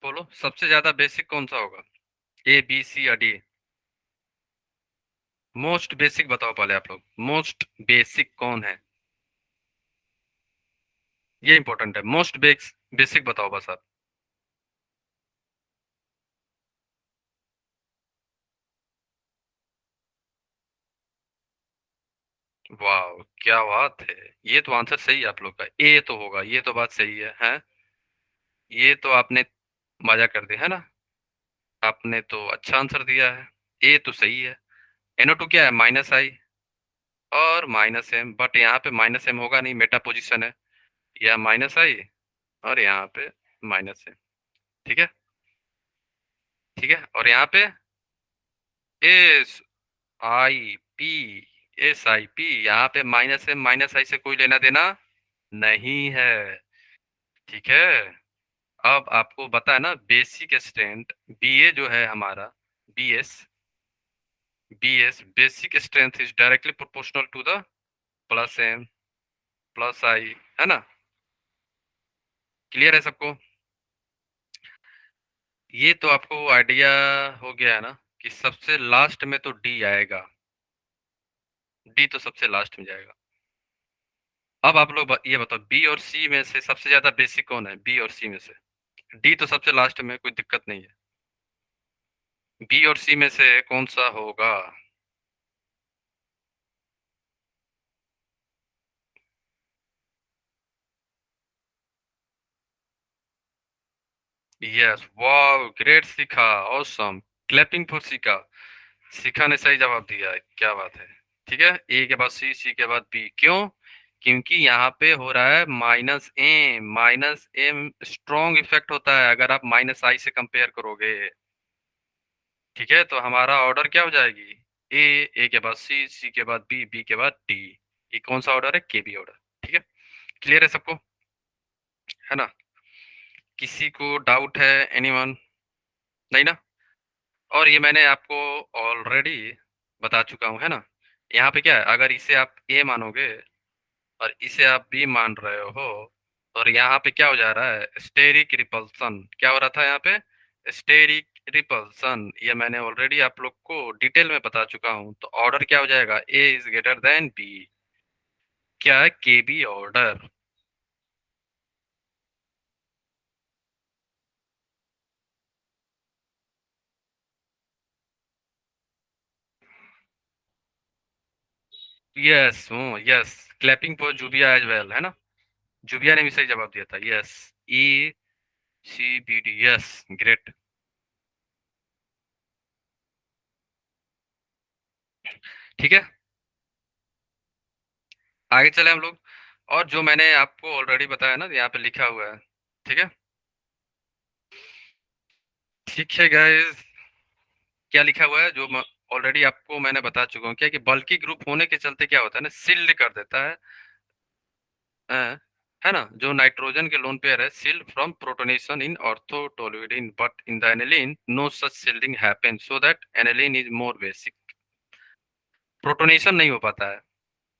बोलो, सबसे ज्यादा बेसिक कौन सा होगा, A B C या D? मोस्ट बेसिक बताओ पहले आप लोग, मोस्ट बेसिक कौन है? ये इंपॉर्टेंट है, मोस्ट बेसिक बताओ बस आप। वाह, क्या बात है! ये तो आंसर सही है आप लोग का, ए तो होगा, ये तो बात सही है, हैं? ये तो आपने मजा कर दिया, है ना? आपने तो अच्छा आंसर दिया है, ए तो सही है। NO2 क्या है, -I और -M, बट यहाँ पे -M होगा नहीं, मेटा पोजिशन है। या -I और यहाँ पे -M। ठीक है, ठीक है, और यहाँ पे SIP, SIP, यहाँ पे -M, -I से कोई लेना देना नहीं है। ठीक है, अब आपको पता है ना, बेसिक स्ट्रेंथ, BA जो है हमारा, BS, BS basic strength is directly proportional to the +M +I, है ना? क्लियर है सबको? ये तो आपको आइडिया हो गया है ना कि सबसे लास्ट में तो डी आएगा। डी तो सबसे लास्ट में जाएगा। अब आप लोग ये बताओ, बी और सी में से सबसे ज्यादा बेसिक कौन है? बी और सी में से डी तो सबसे लास्ट में, कोई दिक्कत नहीं है। बी और सी में से कौन सा होगा? यस, वाह, ग्रेट सीखा, ऑसम, क्लैपिंग फॉर सीखा। शिखा ने सही जवाब दिया है, क्या बात है। ठीक है, ए के बाद सी, सी के बाद बी। क्यों? क्योंकि यहाँ पे हो रहा है -m। -m स्ट्रॉन्ग इफेक्ट होता है अगर आप -i से कंपेयर करोगे। ठीक है, तो हमारा ऑर्डर क्या हो जाएगी? ए, ए के बाद सी, सी के बाद बी, बी के बाद डी। ये कौन सा ऑर्डर है? के बी ऑर्डर। ठीक है, क्लियर है सबको? है ना? किसी को डाउट है? एनीवन? नहीं ना? और ये मैंने आपको ऑलरेडी बता चुका हूँ, है ना? यहाँ पे क्या है, अगर इसे आप ए मानोगे और इसे आप बी मान रहे हो, और यहाँ पे क्या हो जा रहा है? Steric repulsion. क्या हो रहा था यहाँ पे? Steric repulsion. ये मैंने ऑलरेडी आप लोग को डिटेल में बता चुका हूँ। तो ऑर्डर क्या हो जाएगा? A is greater than B. क्या है? के B order. Yes, yes, clapping for Zubia as well, है ना? जुबिया ने भी सही जवाब दिया था। Yes, E C B D. Yes, great. ठीक है, आगे चले हम लोग। और जो मैंने आपको ऑलरेडी बताया ना, यहाँ पे लिखा हुआ है। ठीक है, ठीक है गाइस। क्या लिखा हुआ है? जो ऑलरेडी आपको मैंने बता चुका हूँ, क्या कि बल्कि ग्रुप होने के चलते क्या होता है ना, सिल्ड कर देता है। अ, है ना? जो नाइट्रोजन के लोन पेयर है, shield from protonation in ortho toluidine, but in the aniline no such shielding happen, so that aniline is more basic. Protonation नहीं हो पाता है।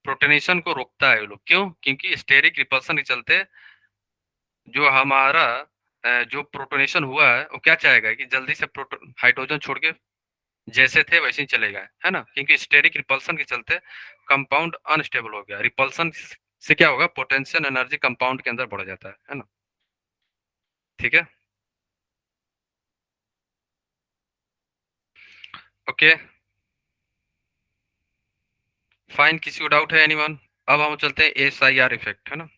प्रोटोनेशन को रोकता है वो लोग। क्यों? क्योंकि स्टेरिक रिपल्सन के चलते जो हमारा जो प्रोटोनेशन हुआ है, वो क्या चाहेगा कि जल्दी से प्रोटो हाइड्रोजन छोड़ के जैसे थे वैसे ही चले गए, है ना? क्योंकि स्टेरिक रिपल्सन के चलते कंपाउंड अनस्टेबल हो गया। रिपल्सन से क्या होगा? पोटेंशियल एनर्जी कंपाउंड के अंदर बढ़ जाता है ना? ठीक है, ओके, फाइन। किसी को डाउट है? एनीवन? अब हम चलते हैं SIR इफेक्ट, है ना?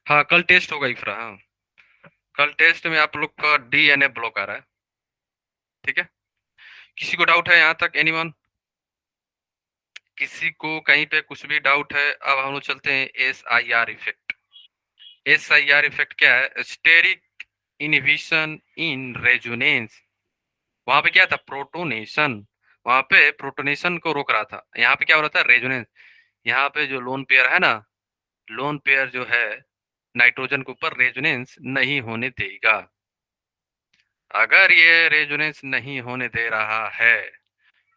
हाँ, कल टेस्ट होगा इफ्रा। हाँ, कल टेस्ट में आप लोग का DNA ब्लॉक आ रहा है। ठीक है, किसी को डाउट है यहाँ तक? एनीवन? किसी को कहीं पे कुछ भी डाउट है? अब हम लोग चलते हैं SIR इफेक्ट। SIR इफेक्ट क्या है? Steric inhibition in resonance. वहां पे क्या था? प्रोटोनेशन। वहां पे प्रोटोनेशन को रोक रहा था। यहाँ पे क्या हो रहा था? रेजोनेंस। यहाँ पे जो लोन पेयर है ना, लोन पेयर जो है नाइट्रोजन के ऊपर रेजोनेंस नहीं होने देगा। अगर ये रेजोनेंस नहीं होने दे रहा है,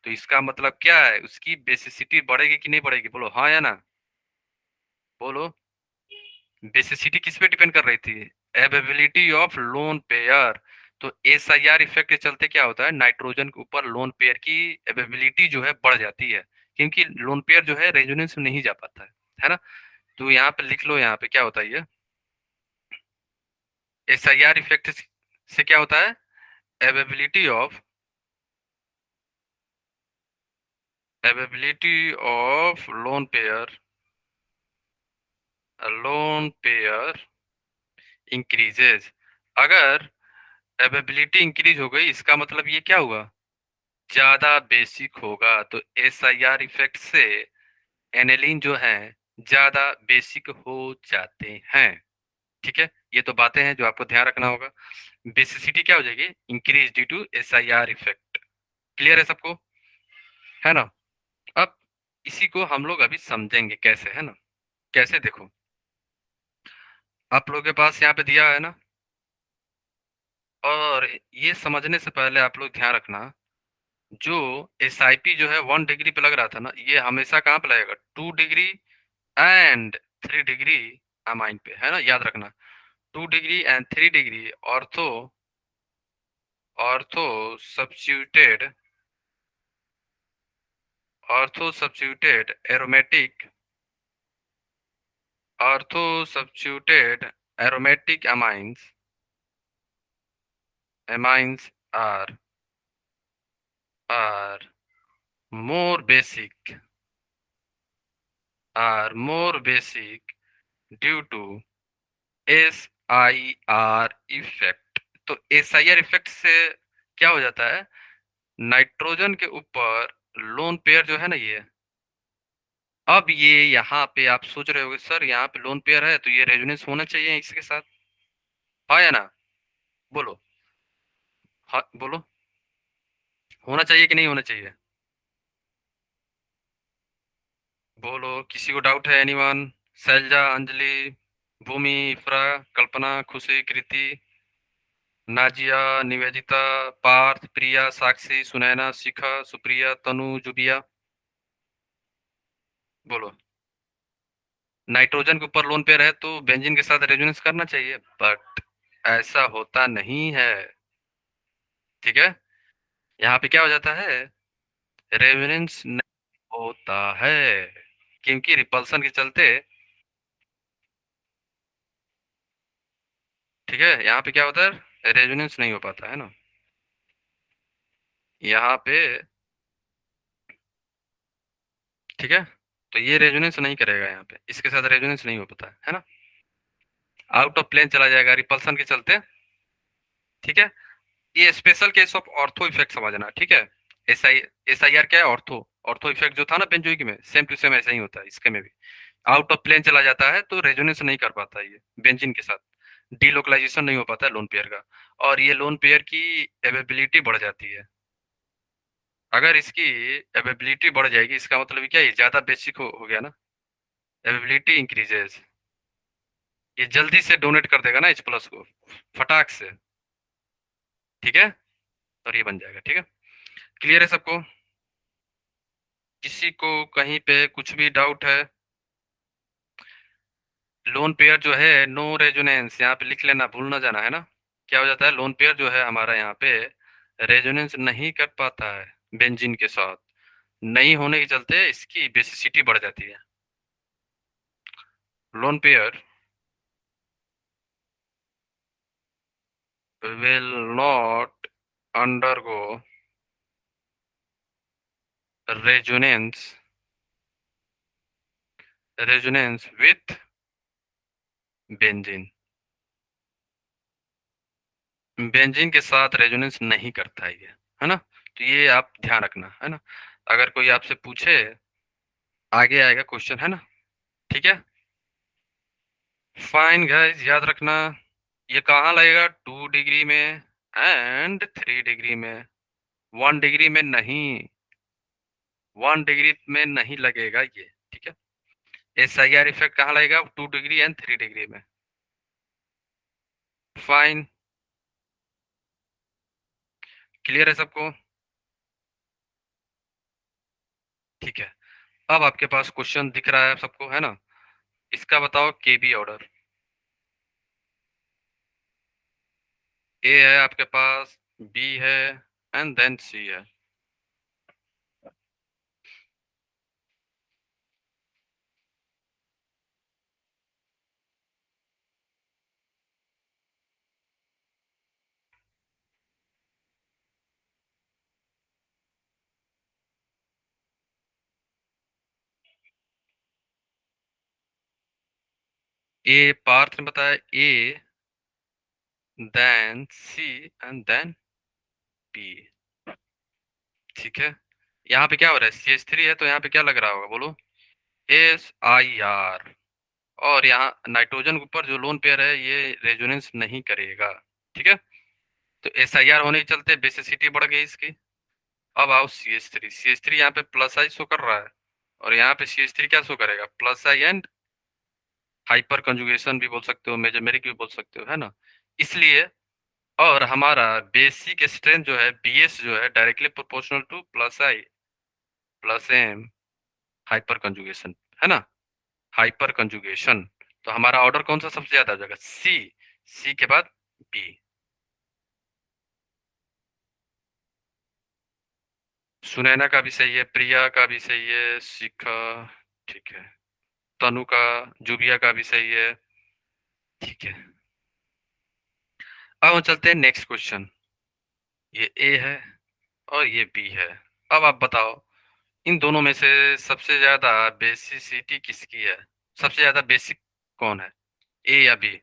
तो इसका मतलब क्या है? उसकी बेसिसिटी बढ़ेगी कि नहीं बढ़ेगी? बोलो हाँ या ना? बोलो। बेसिसिटी किस पे डिपेंड कर रही थी? Availability of lone pair. तो SIR इफेक्ट के चलते क्या होता है? नाइट्रोजन के ऊपर लोन पेयर की अवेलेबिलिटी जो है बढ़ जाती है, क्योंकि लोन पेयर जो है रेजोनेंस में नहीं जा पाता है ना? तो यहाँ पे लिख लो, यहाँ पे क्या होता है ये SIR इफेक्ट से क्या होता है? Availability of availability of lone pair increases. अगर अवेलेबिलिटी इंक्रीज हो गई, इसका मतलब ये क्या हुआ? ज्यादा बेसिक होगा। तो SIR इफेक्ट से एनेलिन जो है ज्यादा बेसिक हो जाते हैं। ठीक है, ये तो बातें हैं जो आपको ध्यान रखना होगा। बेसिसिटी क्या हो जाएगी? Increase due to SIR effect. Clear है सबको? है ना? अब इसी को हम लोग अभी समझेंगे कैसे, है ना? कैसे? देखो, आप लोगों के पास यहाँ पे दिया है ना, और ये समझने से पहले आप लोग ध्यान रखना, जो SIP जो है 1 डिग्री पे लग रहा था ना, ये हमेशा कहाँ पे लगेगा? 2 डिग्री एंड 3 डिग्री अमाइन पे, है ना, याद रखना। 2 degree and 3 degree ortho ortho substituted ortho substituted aromatic ortho substituted aromatic amines are more basic due to SIR effect. तो SIR इफेक्ट से क्या हो जाता है, नाइट्रोजन के ऊपर लोन पेयर जो है ना ये, अब ये यहाँ पे आप सोच रहे होगे सर यहाँ पे लोन पेयर है तो ये रेजोनेंस होना चाहिए इसके साथ, हाँ या ना, बोलो, हाँ बोलो, होना चाहिए कि नहीं होना चाहिए, बोलो, किसी को डाउट है, एनीवन? शैलजा, अंजलि, भूमि, इफ्रा, कल्पना, खुशी, कृति, नाजिया, निवेदिता, पार्थ, प्रिया, साक्षी, सुनैना, शिखा, सुप्रिया, तनु, जुबिया, बोलो। नाइट्रोजन के ऊपर लोन पेयर है तो बेंजीन के साथ रेजोनेंस करना चाहिए, बट ऐसा होता नहीं है। ठीक है, यहाँ पे क्या हो जाता है, रेजोनेंस नहीं होता है, क्योंकि रिपल्सन के चलते। ठीक है, यहाँ पे क्या होता है, रेजोनेंस नहीं हो पाता है ना, यहाँ पे। ठीक है, तो ये रेजोनेंस नहीं करेगा, यहाँ पे इसके साथ रेजोनेंस नहीं हो पाता है ना, आउट ऑफ प्लेन चला जाएगा रिपल्सन के चलते। ठीक है, ये special case of ortho effect समझना, ठीक है। एस आई आर क्या है, ऑर्थो। ऑर्थो इफेक्ट जो था ना बेंजोइक में, सेम टू सेम ऐसा ही होता है इसके में भी, आउट ऑफ प्लेन चला जाता है तो रेजोनेंस नहीं कर पाता ये बेंजीन के साथ, डीलोकलाइजेशन नहीं हो पाता है लोन पेयर का, और ये लोन पेयर की एवेबिलिटी बढ़ जाती है। अगर इसकी एवेबिलिटी बढ़ जाएगी इसका मतलब क्या, ये ज्यादा बेसिक हो गया ना, एवेबिलिटी इंक्रीजेज, ये जल्दी से डोनेट कर देगा ना H प्लस को, फटाक से। ठीक है, और ये बन जाएगा। ठीक है, क्लियर है सबको? किसी को कहीं पे कुछ भी डाउट है? लोन पेयर जो है नो रेजोनेंस, यहाँ पे लिख लेना, भूल ना जाना, है ना। क्या हो जाता है, लोन पेयर जो है हमारा यहाँ पे रेजोनेंस नहीं कर पाता है बेंजीन के साथ, नहीं होने के चलते इसकी बेसिसिटी बढ़ जाती है। Lone pair will not undergo resonance with benzene, benzene के साथ रेजोनेंस नहीं करता है ये, है ना। तो ये आप ध्यान रखना, है ना, अगर कोई आपसे पूछे, आगे आएगा क्वेश्चन, है ना। ठीक है, फाइन गाइस, याद रखना, ये कहाँ लगेगा, 2 डिग्री में एंड 3 डिग्री में, 1 डिग्री में नहीं, 1 डिग्री में नहीं लगेगा ये। ठीक है, SIR इफेक्ट कहाँ लगेगा, 2 डिग्री एंड 3 डिग्री में। फाइन, क्लियर है सबको? ठीक है, अब आपके पास क्वेश्चन दिख रहा है सबको, है ना, इसका बताओ KB ऑर्डर। A है आपके पास, B है, एंड देन C है। A पार्थ ने बताया, A then C and then B। ठीक है, यहाँ पे क्या हो रहा है, CH3 है तो यहाँ पे क्या लग रहा होगा, बोलो, SIR। और यहाँ नाइट्रोजन के ऊपर जो लोन पेयर है ये रेजोनेंस नहीं करेगा। ठीक है, तो SIR होने के चलते बेसिसिटी बढ़ गई इसकी। अब आओ CH3 यहाँ पे प्लस आई शो कर रहा है, और यहाँ पे CH3 क्या शो करेगा, plus I and hyper conjugation भी बोल सकते हो, मेजोमेरिक भी बोल सकते हो, है ना। इसलिए, और हमारा बेसिक स्ट्रेंथ जो है BS जो है डायरेक्टली प्रोपोर्शनल टू प्लस आई प्लस M हाइपर कंजुगेशन, है ना। Hyper conjugation. तो हमारा ऑर्डर कौन सा सबसे ज्यादा हो जाएगा? सी। सी के बाद बी। सुनैना का भी सही है, प्रिया का भी सही है, शिखा, ठीक है, तनु का, जुबिया का भी सही है, ठीक है। अब हम चलते हैं नेक्स्ट क्वेश्चन। ये ए है और ये बी है। अब आप बताओ, इन दोनों में से सबसे ज्यादा बेसिसिटी किसकी है? सबसे ज्यादा बेसिक कौन है, ए या बी?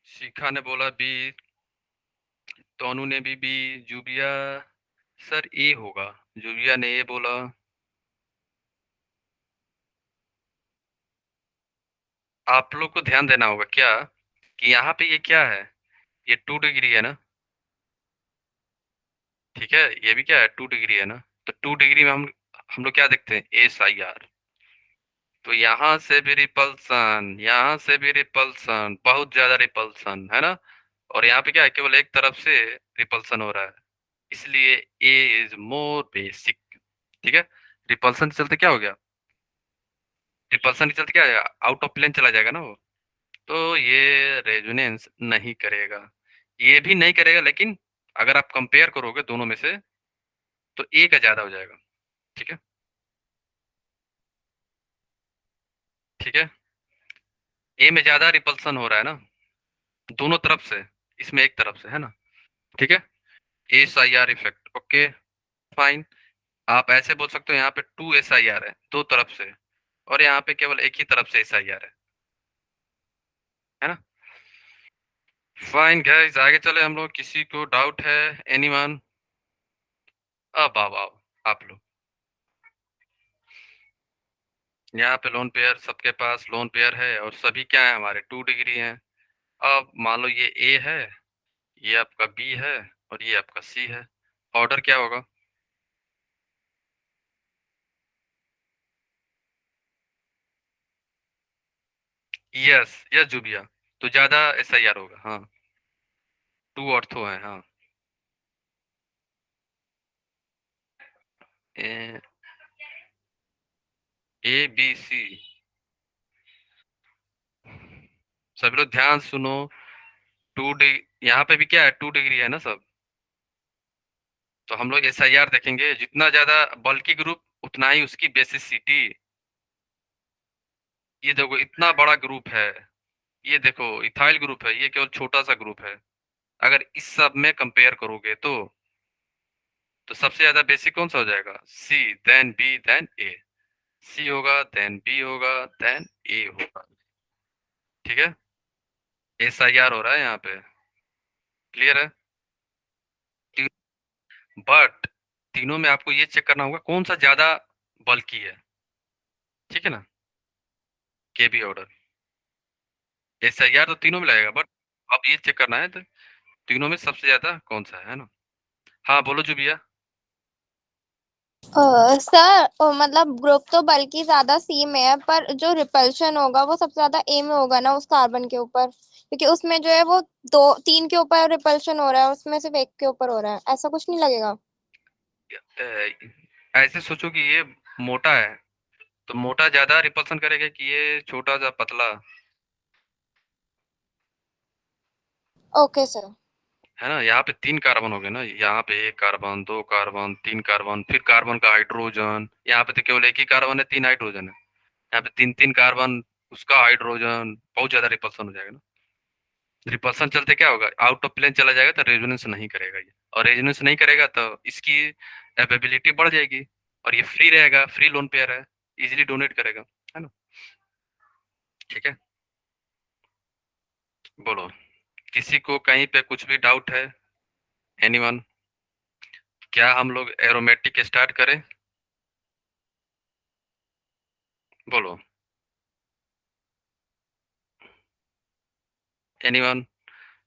शिखा ने बोला बी, तोनू ने भी बी, जुबिया सर ए होगा, जुबिया ने ए बोला। आप लोग को ध्यान देना होगा क्या कि यहाँ पे ये क्या है, ये 2 डिग्री है ना, ठीक है, ये भी क्या है, 2 डिग्री है ना। तो 2 डिग्री में हम लोग क्या देखते हैं, एस आई आर। तो यहाँ से भी रिपल्सन, यहाँ से भी रिपल्सन, बहुत ज्यादा रिपल्सन है ना। और यहाँ पे क्या है, केवल एक तरफ से रिपल्सन हो रहा है, इसलिए ए इज मोर बेसिक। ठीक है। रिपल्सन के चलते क्या हो गया, रिपल्सन के चलते क्या है, आउट ऑफ प्लेन चला जाएगा ना वो। तो ये रेजोनेंस नहीं करेगा, ये भी नहीं करेगा, लेकिन अगर आप कंपेयर करोगे दोनों में से तो ए का ज्यादा हो जाएगा। ठीक है। ठीक है। ए में ज्यादा रिपल्सन हो रहा है ना, दोनों तरफ से, इसमें एक तरफ से है ना। ठीक है। S I R effect, okay, fine. आप ऐसे बोल सकते हो यहाँ पे 2 SIR है, दो तरफ से, और यहाँ पे केवल एक ही तरफ से SIR है ना। फाइन गाइस, आगे चले हम लोग। किसी को डाउट है, एनीवन? अब आओ आप लोग। यहाँ पे लोन पेयर, सबके पास लोन पेयर है और सभी क्या है, हमारे 2 डिग्री हैं। अब मान लो ये ए है, ये आपका बी है और ये आपका सी है। ऑर्डर क्या होगा? यस यस जुबिया, तो ज्यादा SIR होगा, हाँ। 2 ऑर्थो है, हाँ। ए, ABC। सभी लोग ध्यान सुनो। 2 डिग्री यहाँ पे भी क्या है, 2 डिग्री है ना सब। तो हम लोग SIR देखेंगे, जितना ज्यादा बल्कि ग्रुप उतना ही उसकी बेसिसिटी। ये देखो इतना बड़ा ग्रुप है, ये देखो इथाइल ग्रुप है, ये केवल छोटा सा ग्रुप है। अगर इस सब में कंपेयर करोगे तो सबसे ज्यादा बेसिक कौन सा हो जाएगा? सी, देन बी, देन ए। सी होगा, देन बी होगा, देन ए होगा। ठीक है। SIR हो रहा है यहाँ पे, क्लियर है। बट तीनों में आपको ये चेक करना होगा कौन सा ज्यादा बल्की है। ठीक है ना। KB ऑर्डर, SIR तो तीनों में लगेगा, बट अब ये चेक करना है तो तीनों में सबसे ज्यादा कौन सा है ना। हाँ बोलो जो भैया। सर मतलब ग्रुप तो बल्कि ज्यादा सी में है, पर जो रिपल्शन होगा वो सबसे ज्यादा ए में होगा ना, उस कार्बन के ऊपर, क्योंकि उसमें जो है वो दो तीन के ऊपर रिपल्शन हो रहा है, उसमें सिर्फ एक के ऊपर हो रहा है। ऐसा कुछ नहीं लगेगा? ऐसे सोचो कि ये मोटा है, तो मोटा ज्यादा रिपल्सन करेगा कि ये छोटा सा पतला, ओके सर। है ना। यहाँ पे 3 कार्बन हो गए ना, यहाँ पे 1 कार्बन, 2 कार्बन, 3 कार्बन, फिर कार्बन का हाइड्रोजन। यहाँ पे तो केवल एक ही कार्बन है, 3 हाइड्रोजन है। यहाँ पे 3 3 कार्बन, उसका हाइड्रोजन, बहुत ज्यादा रिपल्सन हो जाएगा ना। रिपल्सन चलते क्या होगा, आउट ऑफ प्लेन चला जाएगा तो रेजोनेंस नहीं करेगा ये, और रेजोनेंस नहीं करेगा तो इसकी एबिलिटी बढ़ जाएगी, और ये फ्री रहेगा, फ्री लोन पेयर है, इजिली डोनेट करेगा, है ना। ठीक है। बोलो, किसी को कहीं पे कुछ भी डाउट है, एनीवन? क्या हम लोग एरोमेटिक स्टार्ट करें? बोलो, एनीवन?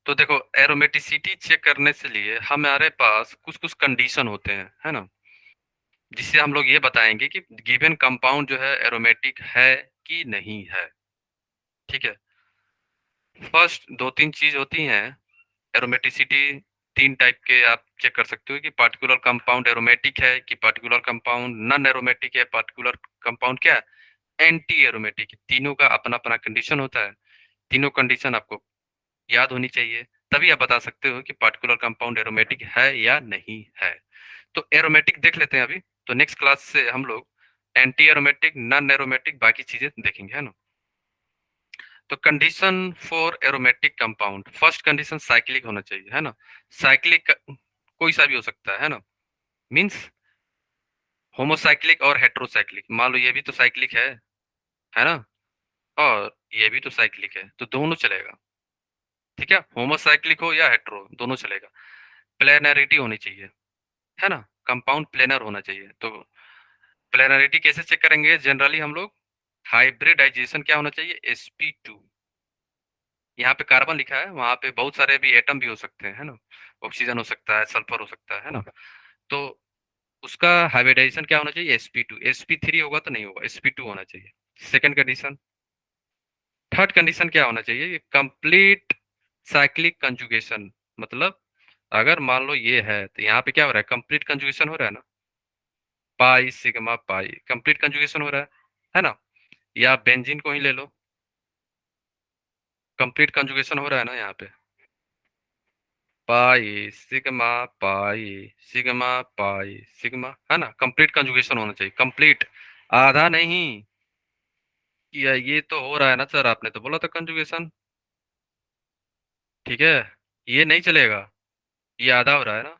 तो देखो, एरोमेटिसिटी चेक करने से लिए हमारे पास कुछ कुछ कंडीशन होते हैं, है ना। जिससे हम लोग ये बताएंगे कि गिवन कंपाउंड जो है एरोमेटिक है कि नहीं है। ठीक है। फर्स्ट दो तीन चीज होती हैं एरोमेटिसिटी। तीन टाइप के आप चेक कर सकते हो कि पार्टिकुलर कंपाउंड एरोमेटिक है कि पार्टिकुलर कंपाउंड नॉन एरोमेटिक है, पार्टिकुलर कंपाउंड क्या है एंटी एरोमेटिक है। तीनों का अपना अपना कंडीशन होता है। तीनों कंडीशन आपको याद होनी चाहिए, तभी आप बता सकते हो कि पार्टिकुलर कंपाउंड एरोमेटिक है या नहीं है। तो एरोमेटिक देख लेते हैं अभी। तो नेक्स्ट क्लास से हम लोग एंटी एरोमेटिक नॉन एरोमेटिक बाकी चीजें देखेंगे, है ना। तो condition for aromatic compound, first condition cyclic होना चाहिए, है ना। साइक्लिक कोई सा भी हो सकता है ना। मींस होमोसाइक्लिक और हेट्रोसाइक्लिक। मान लो ये भी तो साइक्लिक है ना, और ये भी तो साइक्लिक है, तो दोनों चलेगा। ठीक है, होमोसाइक्लिक हो या हेट्रो दोनों चलेगा। प्लेनरिटी होनी चाहिए, है ना। कंपाउंड प्लेनर होना चाहिए। तो प्लेनरिटी कैसे चेक करेंगे जनरली हम लोग, हाइब्रिडाइजेशन क्या होना चाहिए sp2। यहाँ पे कार्बन लिखा है, वहां पे बहुत सारे भी एटम भी हो सकते हैं, है ना। ऑक्सीजन हो सकता है, सल्फर हो सकता है ना। तो उसका हाइब्रिडाइजेशन क्या होना चाहिए sp2। sp3 होगा तो नहीं होगा, sp2 होना चाहिए। Second condition. थर्ड कंडीशन क्या होना चाहिए, कंप्लीट साइक्लिक कंजुगेशन। मतलब अगर मान लो ये है तो यहाँ पे क्या हो रहा है, कंप्लीट कंजुगेशन हो रहा है ना। Pi sigma pi complete conjugation हो रहा है ना। या बेंजीन को ही ले लो, कंप्लीट कंजुगेशन हो रहा है ना यहाँ पे। Pi sigma pi sigma pi sigma, है ना। कंप्लीट कंजुगेशन होना चाहिए, कंप्लीट, आधा नहीं। या ये तो हो रहा है ना सर, आपने तो बोला था कंजुगेशन। ठीक है, ये नहीं चलेगा, ये आधा हो रहा है ना।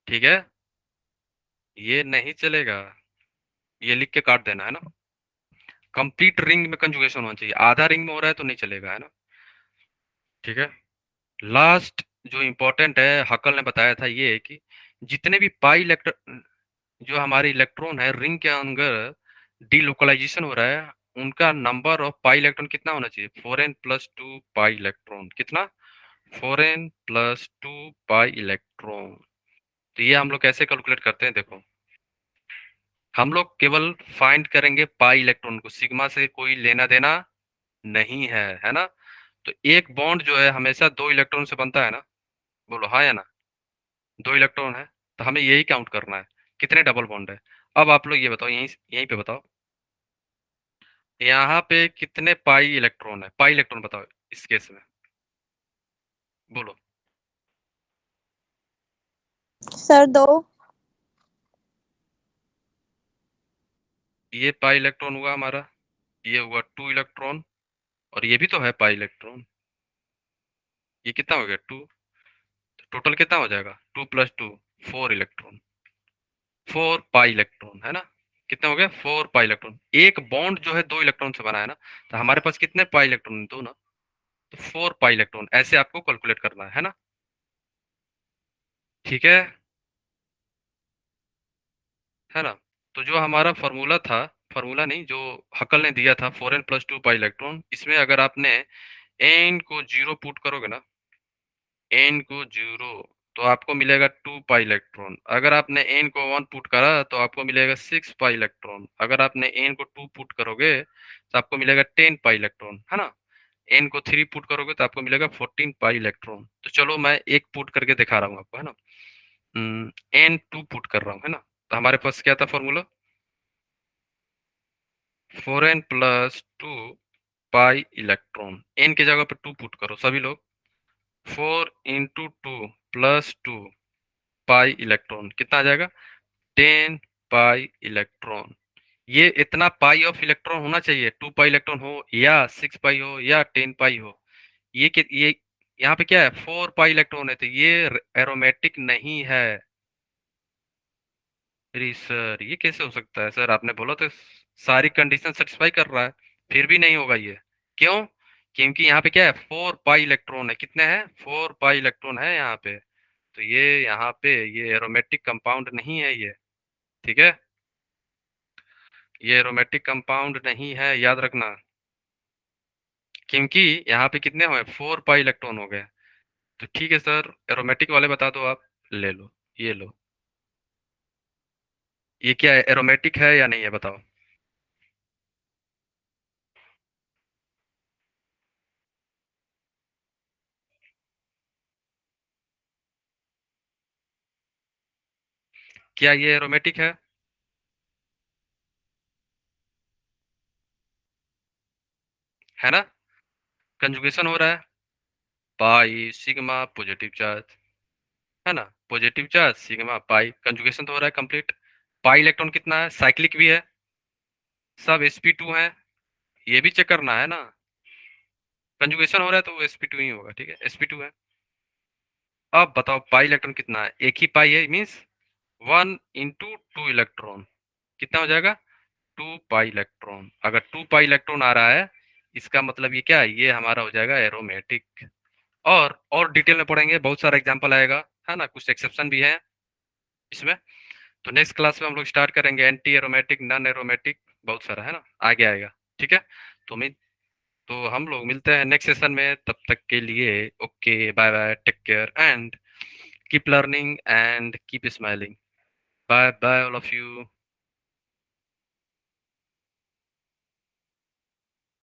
ठीक है, ये नहीं चलेगा, ये लिख के काट देना, है ना। कंप्लीट रिंग में कंजुगेशन होना चाहिए, आधा रिंग में हो रहा है तो नहीं चलेगा, है ना। ठीक है। लास्ट जो इम्पोर्टेंट है, हकल ने बताया था ये है कि जितने भी पाई इलेक्ट्रॉन, जो हमारे इलेक्ट्रॉन है रिंग के अंदर डीलोकलाइजेशन हो रहा है, उनका नंबर ऑफ पाई इलेक्ट्रॉन कितना होना चाहिए, 4n+2 पाई इलेक्ट्रॉन। कितना, 4n+2 पाई इलेक्ट्रॉन। तो ये हम लोग कैसे कैलकुलेट करते हैं, देखो हम लोग केवल फाइंड करेंगे पाई इलेक्ट्रॉन को, सिग्मा से कोई लेना देना नहीं है ना। तो एक बॉन्ड जो है हमेशा दो इलेक्ट्रॉन से बनता है ना, बोलो हाँ या ना। दो इलेक्ट्रॉन है, तो हमें यही काउंट करना है कितने डबल बॉन्ड है। अब आप लोग ये बताओ, यहीं यहीं पे बताओ, यहाँ पे कितने पाई इलेक्ट्रॉन है, पाई इलेक्ट्रॉन बताओ इस केस में, बोलो। सर दो। ये पाई इलेक्ट्रॉन हुआ हमारा, ये हुआ 2 इलेक्ट्रॉन, और ये भी तो है पाई इलेक्ट्रॉन। ये कितना हो गया 2, टोटल कितना हो जाएगा 2+2, 4 इलेक्ट्रॉन, 4 पाई इलेक्ट्रॉन, है ना। कितना हो गया 4 पाई इलेक्ट्रॉन। एक बॉन्ड जो है दो इलेक्ट्रॉन से बना है ना, तो हमारे पास कितने पाई इलेक्ट्रॉन, दो ना। तो 4 पाई इलेक्ट्रॉन ऐसे आपको कैलकुलेट करना है ना। ठीक है ना। तो जो हमारा फार्मूला था, फार्मूला नहीं जो हकल ने दिया था 4n+2 पाई इलेक्ट्रॉन, इसमें अगर आपने एन को जीरो पुट करोगे ना, एन को जीरो, तो आपको मिलेगा 2 पाई इलेक्ट्रॉन। अगर आपने एन को 1 पुट करा तो आपको मिलेगा 6 पाई इलेक्ट्रॉन। अगर आपने एन को 2 पुट करोगे तो आपको मिलेगा 10 पाई इलेक्ट्रॉन, है ना। एन को 3 पुट करोगे तो आपको मिलेगा 14 पाई इलेक्ट्रॉन। तो चलो मैं एक पुट करके दिखा रहा हूँ आपको, है ना। N2 पुट कर रहा हूँ, है ना। तो हमारे पास क्या था formula, 4n+2 pi electron. N की जगह पे 2 पुट करो सभी लोग। 4 × 2 + 2 पाई इलेक्ट्रॉन कितना आ जाएगा, 10 पाई इलेक्ट्रॉन। ये इतना पाई ऑफ इलेक्ट्रॉन होना चाहिए, 2 पाई इलेक्ट्रॉन हो या 6 पाई हो या 10 पाई हो। ये यहाँ पे क्या है, 4 पाई इलेक्ट्रॉन है, तो ये एरोमेटिक नहीं है। अरे सर ये कैसे हो सकता है सर, आपने बोला तो सारी कंडीशन सेटिस्फाई कर रहा है, फिर भी नहीं होगा ये। क्यों, क्योंकि यहाँ पे क्या है 4 पाई इलेक्ट्रॉन है, कितने हैं 4 पाई इलेक्ट्रॉन है यहाँ पे। तो ये यहाँ पे ये एरोमेटिक कंपाउंड नहीं है ये। ठीक है, ये एरोमेटिक कंपाउंड नहीं है, याद रखना। क्योंकि यहाँ पे कितने हुए 4 पाई इलेक्ट्रॉन हो गए। तो ठीक है सर, एरोमेटिक वाले बता दो आप, ले लो, ये लो। ये क्या है, एरोमेटिक है या नहीं है, बताओ। क्या ये एरोमेटिक है ना? कंजुगेशन हो रहा है, पाई सिग्मा पॉजिटिव चार्ज, है ना? Positive charge sigma pi, conjugation तो हो रहा है कंप्लीट। पाई इलेक्ट्रॉन कितना है, साइक्लिक भी है, सब sp2 है, ये भी चेक करना है ना। कंजुगेशन हो रहा है तो वो sp2 ही होगा, ठीक है, sp2 है। अब बताओ पाई इलेक्ट्रॉन कितना है, एक ही पाई है, मीन्स 1 × 2 इलेक्ट्रॉन, कितना हो जाएगा, 2 पाई इलेक्ट्रॉन। अगर 2 पाई इलेक्ट्रॉन आ रहा है, इसका मतलब ये क्या है, ये हमारा हो जाएगा एरोमेटिक। और डिटेल में पढ़ेंगे, बहुत सारा एग्जांपल आएगा, है ना, कुछ एक्सेप्शन भी है इसमें। तो नेक्स्ट क्लास में हम लोग स्टार्ट करेंगे एंटी एरोमेटिक, नॉन एरोमेटिक, बहुत सारा, है ना, आगे आएगा। ठीक है। तो मैं तो हम लोग मिलते हैं नेक्स्ट सेशन में, तब तक के लिए okay, bye bye, take care and keep learning and keep smiling. Bye bye all of you.